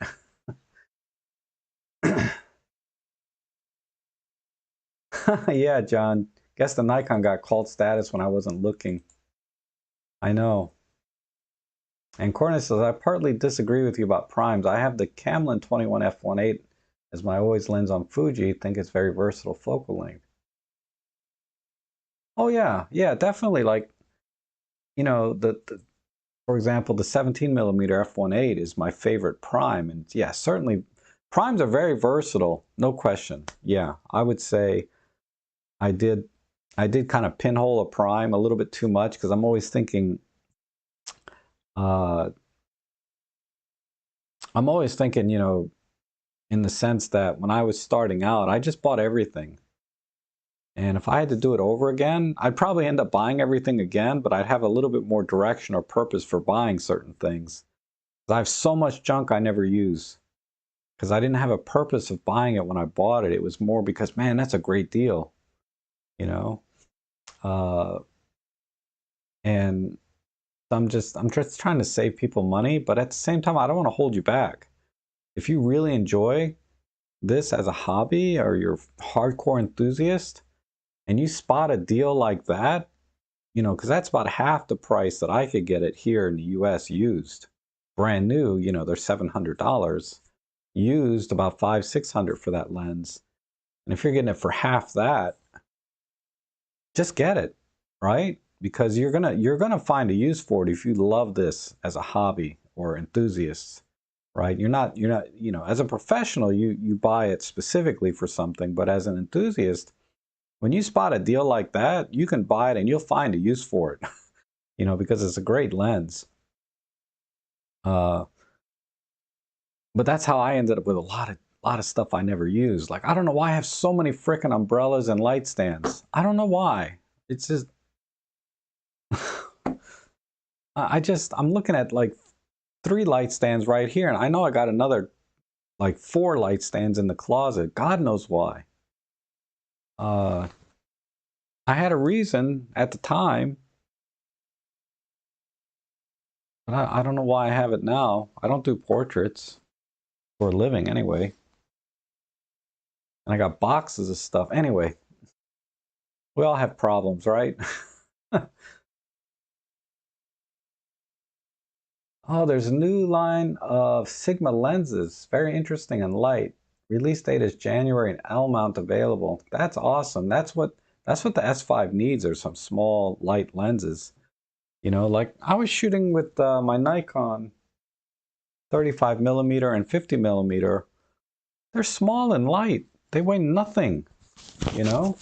Speaker 1: Yeah, John. Guess the Nikon got cult status when I wasn't looking. I know. And Cornish says, I partly disagree with you about primes. I have the Camlin 21 f1.8 as my always lens on Fuji. Think it's very versatile focal length. Oh yeah, yeah, definitely. Like, for example, the 17 millimeter f1.8 is my favorite prime, and yeah, certainly primes are very versatile, no question. Yeah, I would say I did I did kind of pinhole a prime a little bit too much because I'm always thinking uh, in the sense that when I was starting out, I just bought everything. And if I had to do it over again, I'd probably end up buying everything again, but I'd have a little bit more direction or purpose for buying certain things. I have so much junk I never use because I didn't have a purpose of buying it when I bought it. It was more because, man, that's a great deal, you know? Uh, and I'm just trying to save people money, but at the same time, I don't want to hold you back. If you really enjoy this as a hobby or you're a hardcore enthusiast and you spot a deal like that, you know, because that's about half the price that I could get it here in the US used. Brand new, you know, they're $700. Used about $500-600 for that lens. And if you're getting it for half that, just get it, right? Because you're gonna find a use for it if you love this as a hobby or enthusiast, right? You're not, you know, as a professional, you buy it specifically for something, but as an enthusiast, when you spot a deal like that, you can buy it and you'll find a use for it, you know, because it's a great lens. But that's how I ended up with a lot of stuff I never used. Like, I don't know why I have so many freaking umbrellas and light stands. I don't know why. It's just I'm looking at like 3 light stands right here, and I know I got another like 4 light stands in the closet. God knows why. I had a reason at the time, but I don't know why I have it now. I don't do portraits for a living anyway. And I got boxes of stuff. Anyway, we all have problems, right? Oh, there's a new line of Sigma lenses. Very interesting and light. Release date is January and L mount available. That's awesome. That's what the S5 needs, are some small light lenses. You know, like I was shooting with my Nikon 35 millimeter and 50 millimeter. They're small and light. They weigh nothing, you know?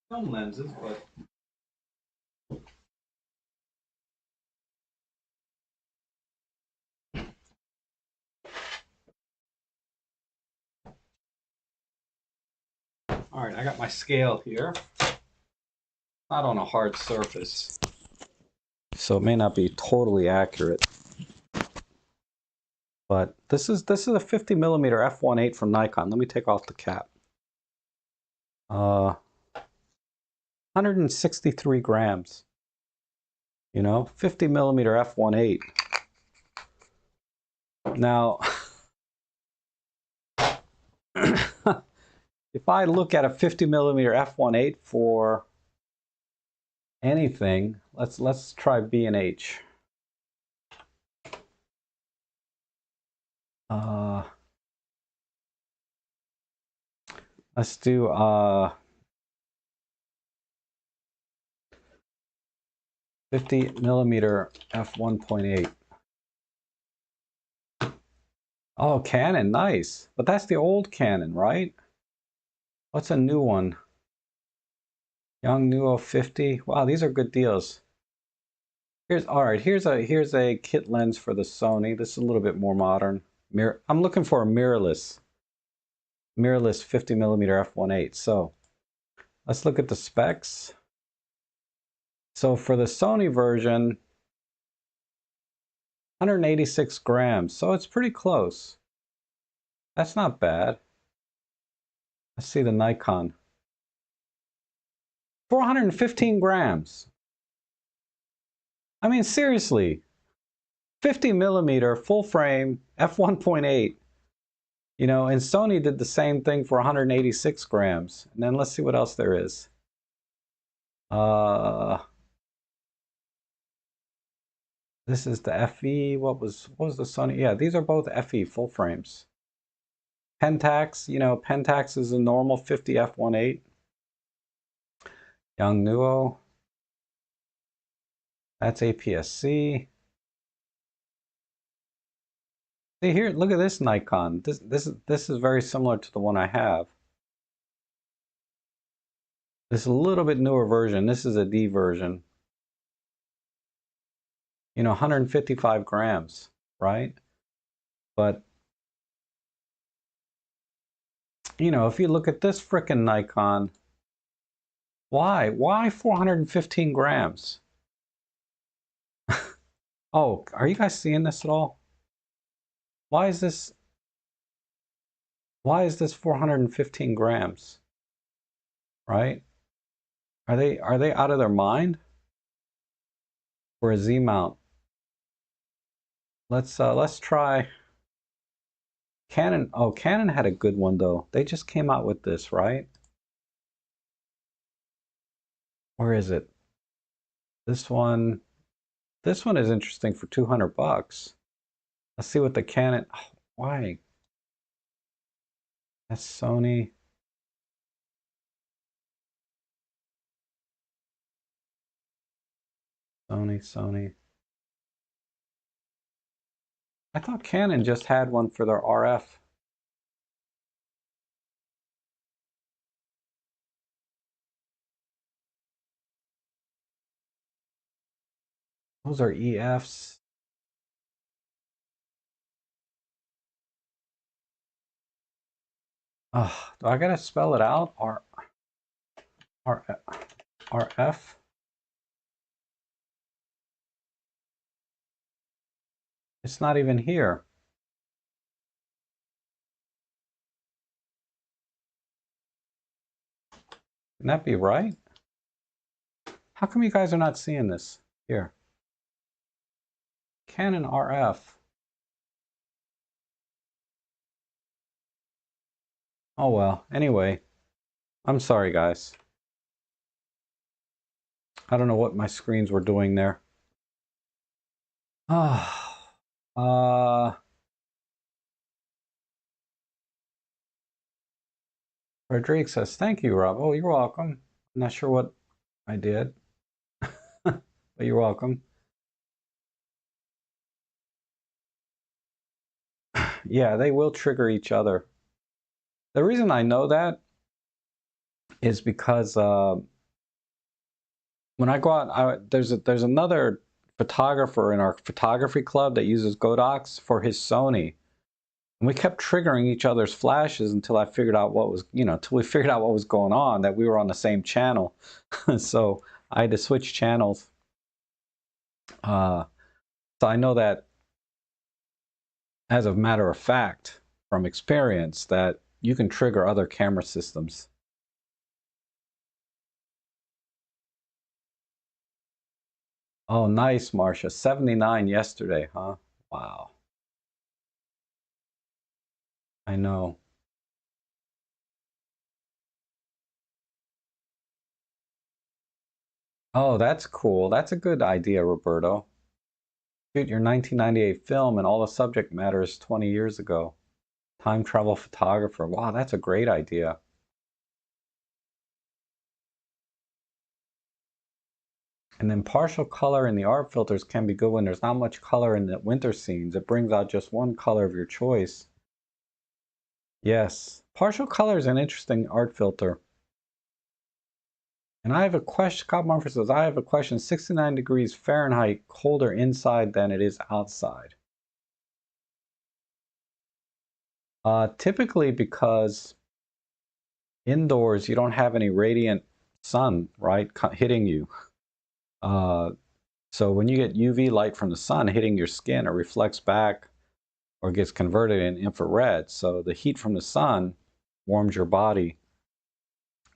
Speaker 1: Film lenses, but all right, I got my scale here. Not on a hard surface, so it may not be totally accurate. But this is a 50 millimeter f1.8 from Nikon. Let me take off the cap. 163 grams. You know, 50 millimeter f1.8. Now, if I look at a 50 millimeter f1.8 for anything, let's try B&H. Let's do 50 millimeter f1.8. Oh, Canon, nice. But that's the old Canon, right? What's a new one? Yongnuo 50. Wow, these are good deals. Here's a kit lens for the Sony. This is a little bit more modern. I'm looking for a mirrorless 50 millimeter f1.8. So let's look at the specs. So for the Sony version, 186 grams. So it's pretty close. That's not bad. Let's see the Nikon. 415 grams. I mean, seriously, 50 millimeter full frame f1.8. You know, and Sony did the same thing for 186 grams. And then let's see what else there is. This is the FE. What was the Sony? Yeah, these are both FE full frames. Pentax, you know, Pentax is a normal 50 f1.8. Yongnuo. That's APS-C. See here, look at this Nikon. This is very similar to the one I have. This is a little bit newer version. This is a D version. You know, 155 grams, right? But, you know, if you look at this frickin' Nikon, why 415 grams? Oh, are you guys seeing this at all? Why is this 415 grams? Right? Are they out of their mind? For a Z mount. Let's try Canon, oh, Canon had a good one though. They just came out with this, right? Where is it? This one is interesting for 200 bucks. Let's see what the Canon, oh, why? That's Sony. Sony. I thought Canon just had one for their RF. Those are EFs. Oh, do I gotta spell it out? RF? It's not even here. Can that be right? How come you guys are not seeing this? Here. Canon RF. Oh well, anyway. I'm sorry guys. I don't know what my screens were doing there. Rodrigue says, thank you, Rob. Oh, you're welcome. I'm not sure what I did, but you're welcome. Yeah, they will trigger each other. The reason I know that is because when I go out, there's another photographer in our photography club that uses Godox for his Sony. And we kept triggering each other's flashes until I figured out what was, until we figured out what was going on, that we were on the same channel. So I had to switch channels. So I know that as a matter of fact, from experience, that you can trigger other camera systems. Oh, nice, Marcia. 79 yesterday, huh? Wow. I know. Oh, that's cool. That's a good idea, Roberto. Shoot your 1998 film and all the subject matter is 20 years ago. Time travel photographer. Wow, that's a great idea. And then partial color in the art filters can be good when there's not much color in the winter scenes. It brings out just one color of your choice. Yes, partial color is an interesting art filter. And I have a question, Scott Mumford says, I have a question. 69 degrees Fahrenheit colder inside than it is outside. Typically because indoors you don't have any radiant sun, right, hitting you. So when you get UV light from the sun hitting your skin, it reflects back or gets converted in infrared. So the heat from the sun warms your body.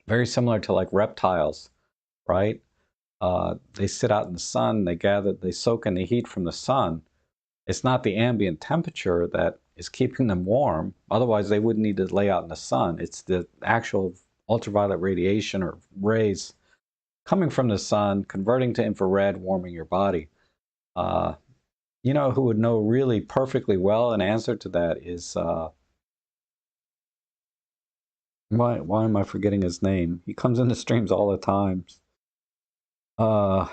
Speaker 1: Very similar to like reptiles, right? They sit out in the sun, they soak in the heat from the sun. It's not the ambient temperature that is keeping them warm. Otherwise, they wouldn't need to lay out in the sun. It's the actual ultraviolet radiation or rays coming from the sun, converting to infrared, warming your body. You know who would know really perfectly well an answer to that is, why am I forgetting his name? He comes into streams all the time. Uh,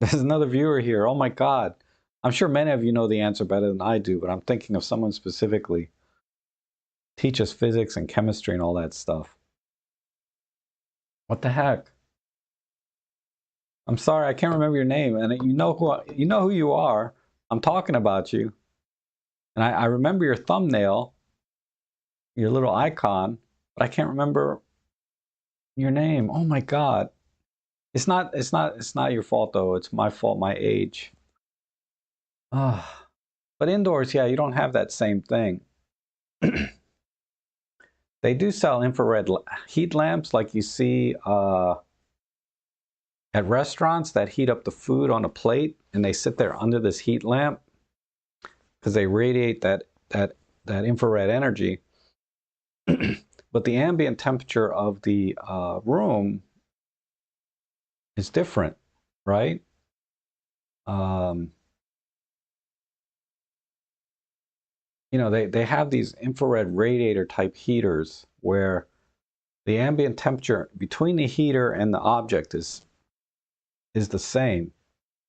Speaker 1: there's another viewer here. Oh my God. I'm sure many of you know the answer better than I do, but I'm thinking of someone specifically. Teaches physics and chemistry and all that stuff. What the heck? I'm sorry, I can't remember your name, and you know who you are. I'm talking about you, and I remember your thumbnail, your little icon, but I can't remember your name. Oh my God! It's not your fault though. It's my fault. My age. Ah, but indoors, yeah, you don't have that same thing. They do sell infrared heat lamps, like you see at restaurants that heat up the food on a plate, and they sit there under this heat lamp because they radiate that that infrared energy. But the ambient temperature of the room is different, right? You know, they have these infrared radiator type heaters where the ambient temperature between the heater and the object is the same,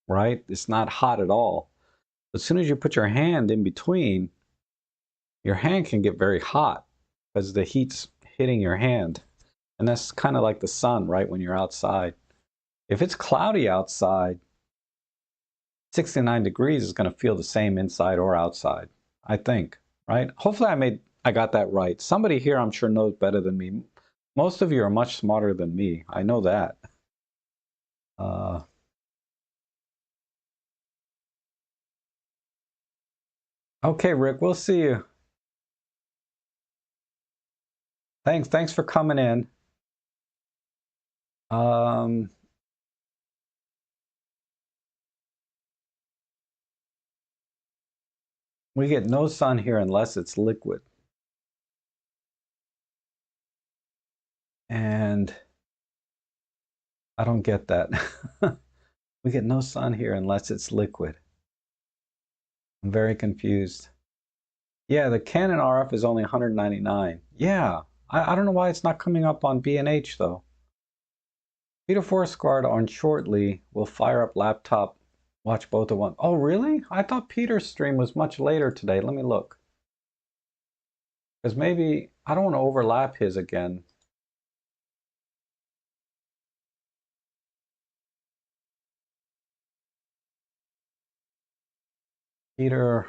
Speaker 1: right? It's not hot at all. As soon as you put your hand in between, your hand can get very hot because the heat's hitting your hand. And that's kind of like the sun, right? When you're outside. If it's cloudy outside, 69 degrees is going to feel the same inside or outside, I think, right? Hopefully I got that right. Somebody here I'm sure knows better than me. Most of you are much smarter than me. I know that. Okay, Rick, we'll see you. Thanks for coming in. We get no sun here unless it's liquid. And I don't get that. We get no sun here unless it's liquid. I'm very confused. Yeah, the Canon RF is only 199. Yeah, I don't know why it's not coming up on B&H though. Peter Forsgaard on shortly will fire up laptop, watch both at once. Oh really? I thought Peter's stream was much later today. Let me look. Because maybe, I don't want to overlap his again. Peter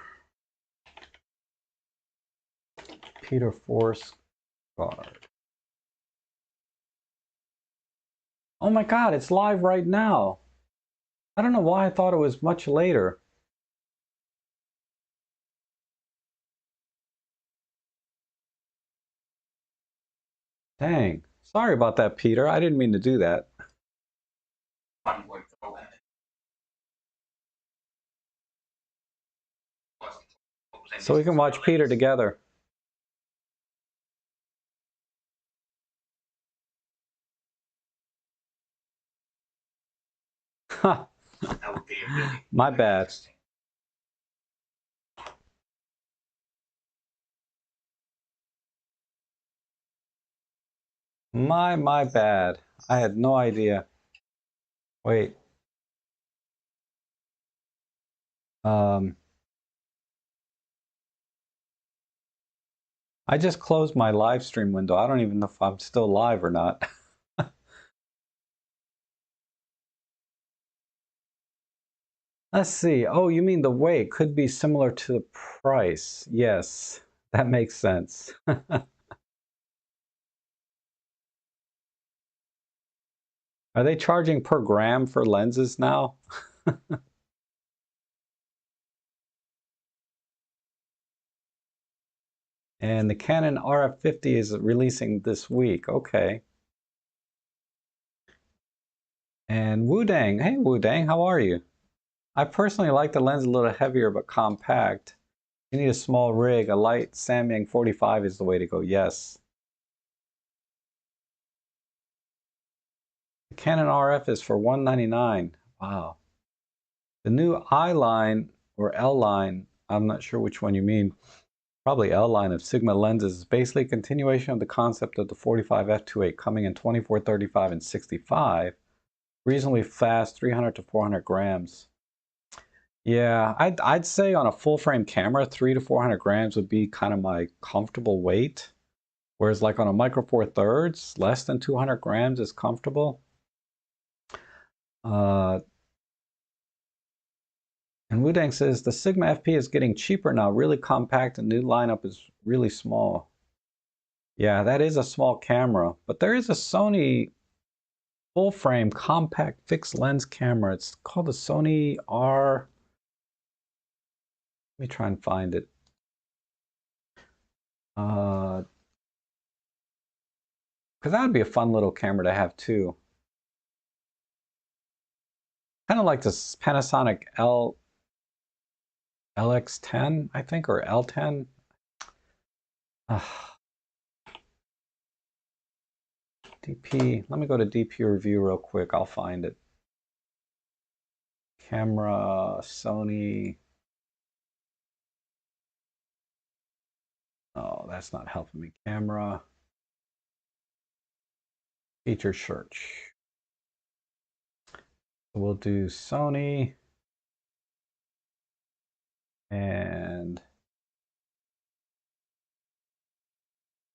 Speaker 1: Forsgaard. Oh my God, it's live right now. I don't know why I thought it was much later. Dang. Sorry about that, Peter. I didn't mean to do that. So we can watch Peter together. My bad. My bad. I had no idea. Wait. I just closed my live stream window. I don't even know if I'm still live or not. Let's see. Oh, you mean the weight could be similar to the price. Yes, that makes sense. Are they charging per gram for lenses now? And the Canon RF50 is releasing this week. Okay. And Wudang. Hey, Wudang, how are you? I personally like the lens a little heavier but compact. You need a small rig. A light Samyang 45 is the way to go. Yes. The Canon RF is for $199. Wow. The new I line or L line, I'm not sure which one you mean, probably L line of Sigma lenses is basically a continuation of the concept of the 45 f2.8 coming in 24, 35, and 65. Reasonably fast, 300 to 400 grams. Yeah, I'd say on a full frame camera, 300 to 400 grams would be kind of my comfortable weight. Whereas like on a Micro Four Thirds, less than 200 grams is comfortable. And Wudang says, the Sigma FP is getting cheaper now, really compact, and new lineup is really small. Yeah, that is a small camera, but there is a Sony full frame compact fixed lens camera. It's called the Sony R. Let me try and find it. Because that would be a fun little camera to have too. Kind of like this Panasonic LX10, I think, or L10. DP, let me go to DP review real quick. I'll find it. Camera, Sony. Oh, that's not helping me. Camera. Feature search. We'll do Sony and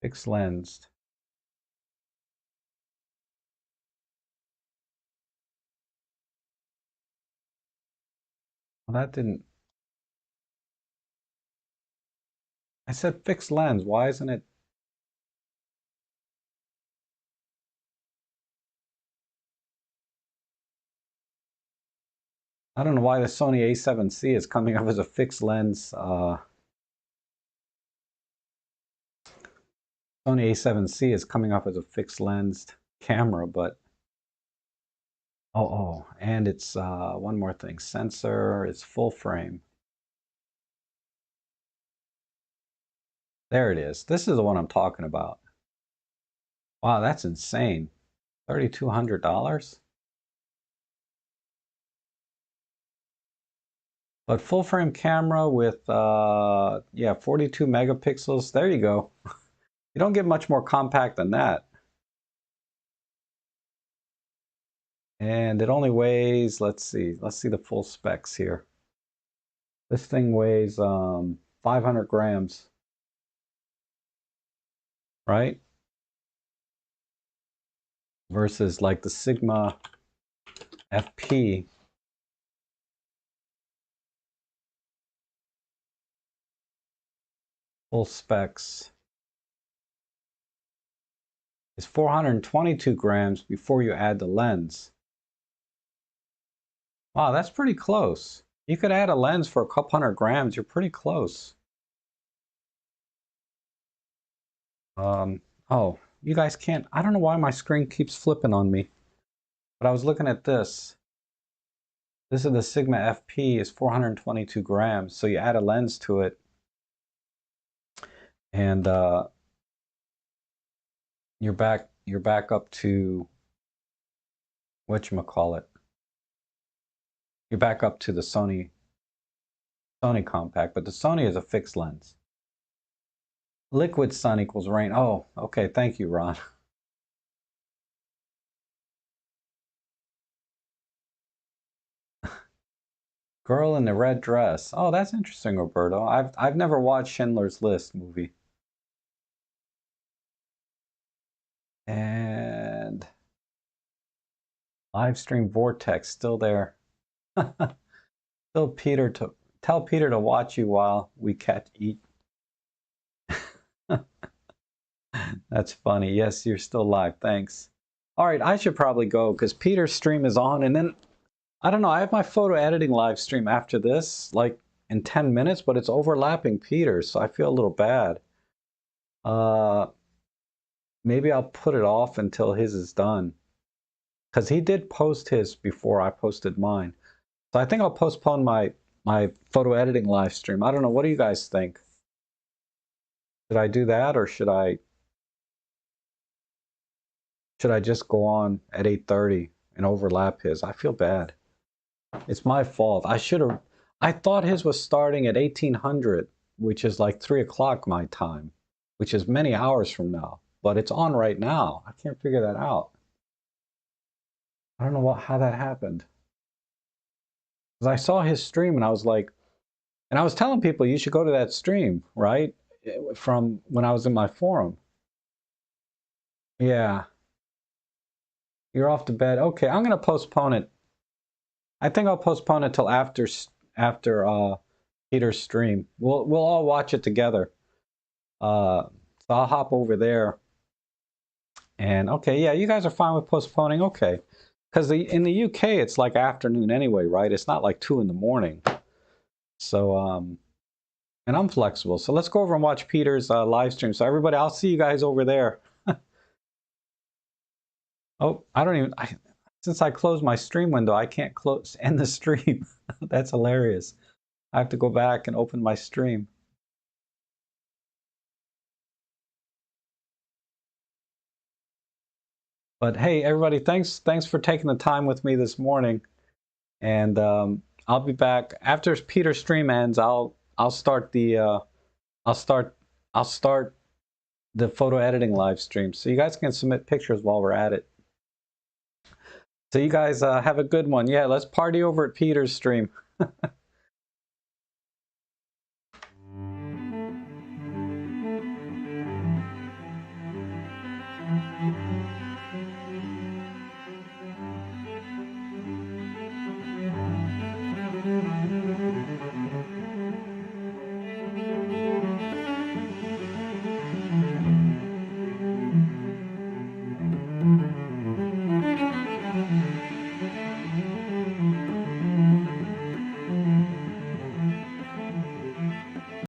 Speaker 1: fixed lensed. Well, that didn't. I said fixed lens. Why isn't it? I don't know why the Sony a7C is coming up as a fixed lens. Sony a7C is coming up as a fixed lensed camera, but and it's one more thing. Sensor, it's full frame. There it is. This is the one I'm talking about. Wow, that's insane. $3,200. But full frame camera with, yeah, 42 megapixels. There you go. You don't get much more compact than that. And it only weighs, let's see the full specs here. This thing weighs 500 grams, right? Versus like the Sigma FP. Full specs is 422 grams before you add the lens. Wow, that's pretty close. You could add a lens for a couple hundred grams. You're pretty close. Oh, you guys can't. I don't know why my screen keeps flipping on me. But I was looking at this. This is the Sigma FP is 422 grams. So you add a lens to it. And you're back up to whatchamacallit. You're back up to the Sony compact, but the Sony is a fixed lens. Liquid sun equals rain. Oh, okay, thank you, Ron. Girl in the red dress. Oh, that's interesting, Roberto. I've never watched Schindler's List movie. And live stream vortex still there. Still Peter to tell Peter to watch you while we eat. That's funny. Yes, you're still live. Thanks. All right, I should probably go because Peter's stream is on, and then I don't know. I have my photo editing live stream after this, like in 10 minutes, but it's overlapping Peter's, so I feel a little bad. Maybe I'll put it off until his is done, because he did post his before I posted mine. So I think I'll postpone my photo editing live stream. I don't know. What do you guys think? Should I do that, or should I just go on at 8:30 and overlap his? I feel bad. It's my fault. I thought his was starting at 1800, which is like 3 o'clock my time, which is many hours from now. But it's on right now. I can't figure that out. I don't know how that happened. Because I saw his stream and I was like, and I was telling people you should go to that stream, right? From when I was in my forum. Yeah. You're off to bed. Okay, I'm gonna postpone it. I think I'll postpone it till after Peter's stream. We'll all watch it together. So I'll hop over there. And okay, yeah, you guys are fine with postponing. Okay, because in the UK it's like afternoon anyway, right? It's not like 2 in the morning. So and I'm flexible. So let's go over and watch Peter's live stream. So everybody, I'll see you guys over there. Oh, I don't even. Since I closed my stream window, I can't end the stream. That's hilarious. I have to go back and open my stream. But hey, everybody, thanks for taking the time with me this morning. And I'll be back after Peter's stream ends. I'll start the I'll start I'll start the photo editing live stream, so you guys can submit pictures while we're at it. So you guys have a good one. Yeah, let's party over at Peter's stream.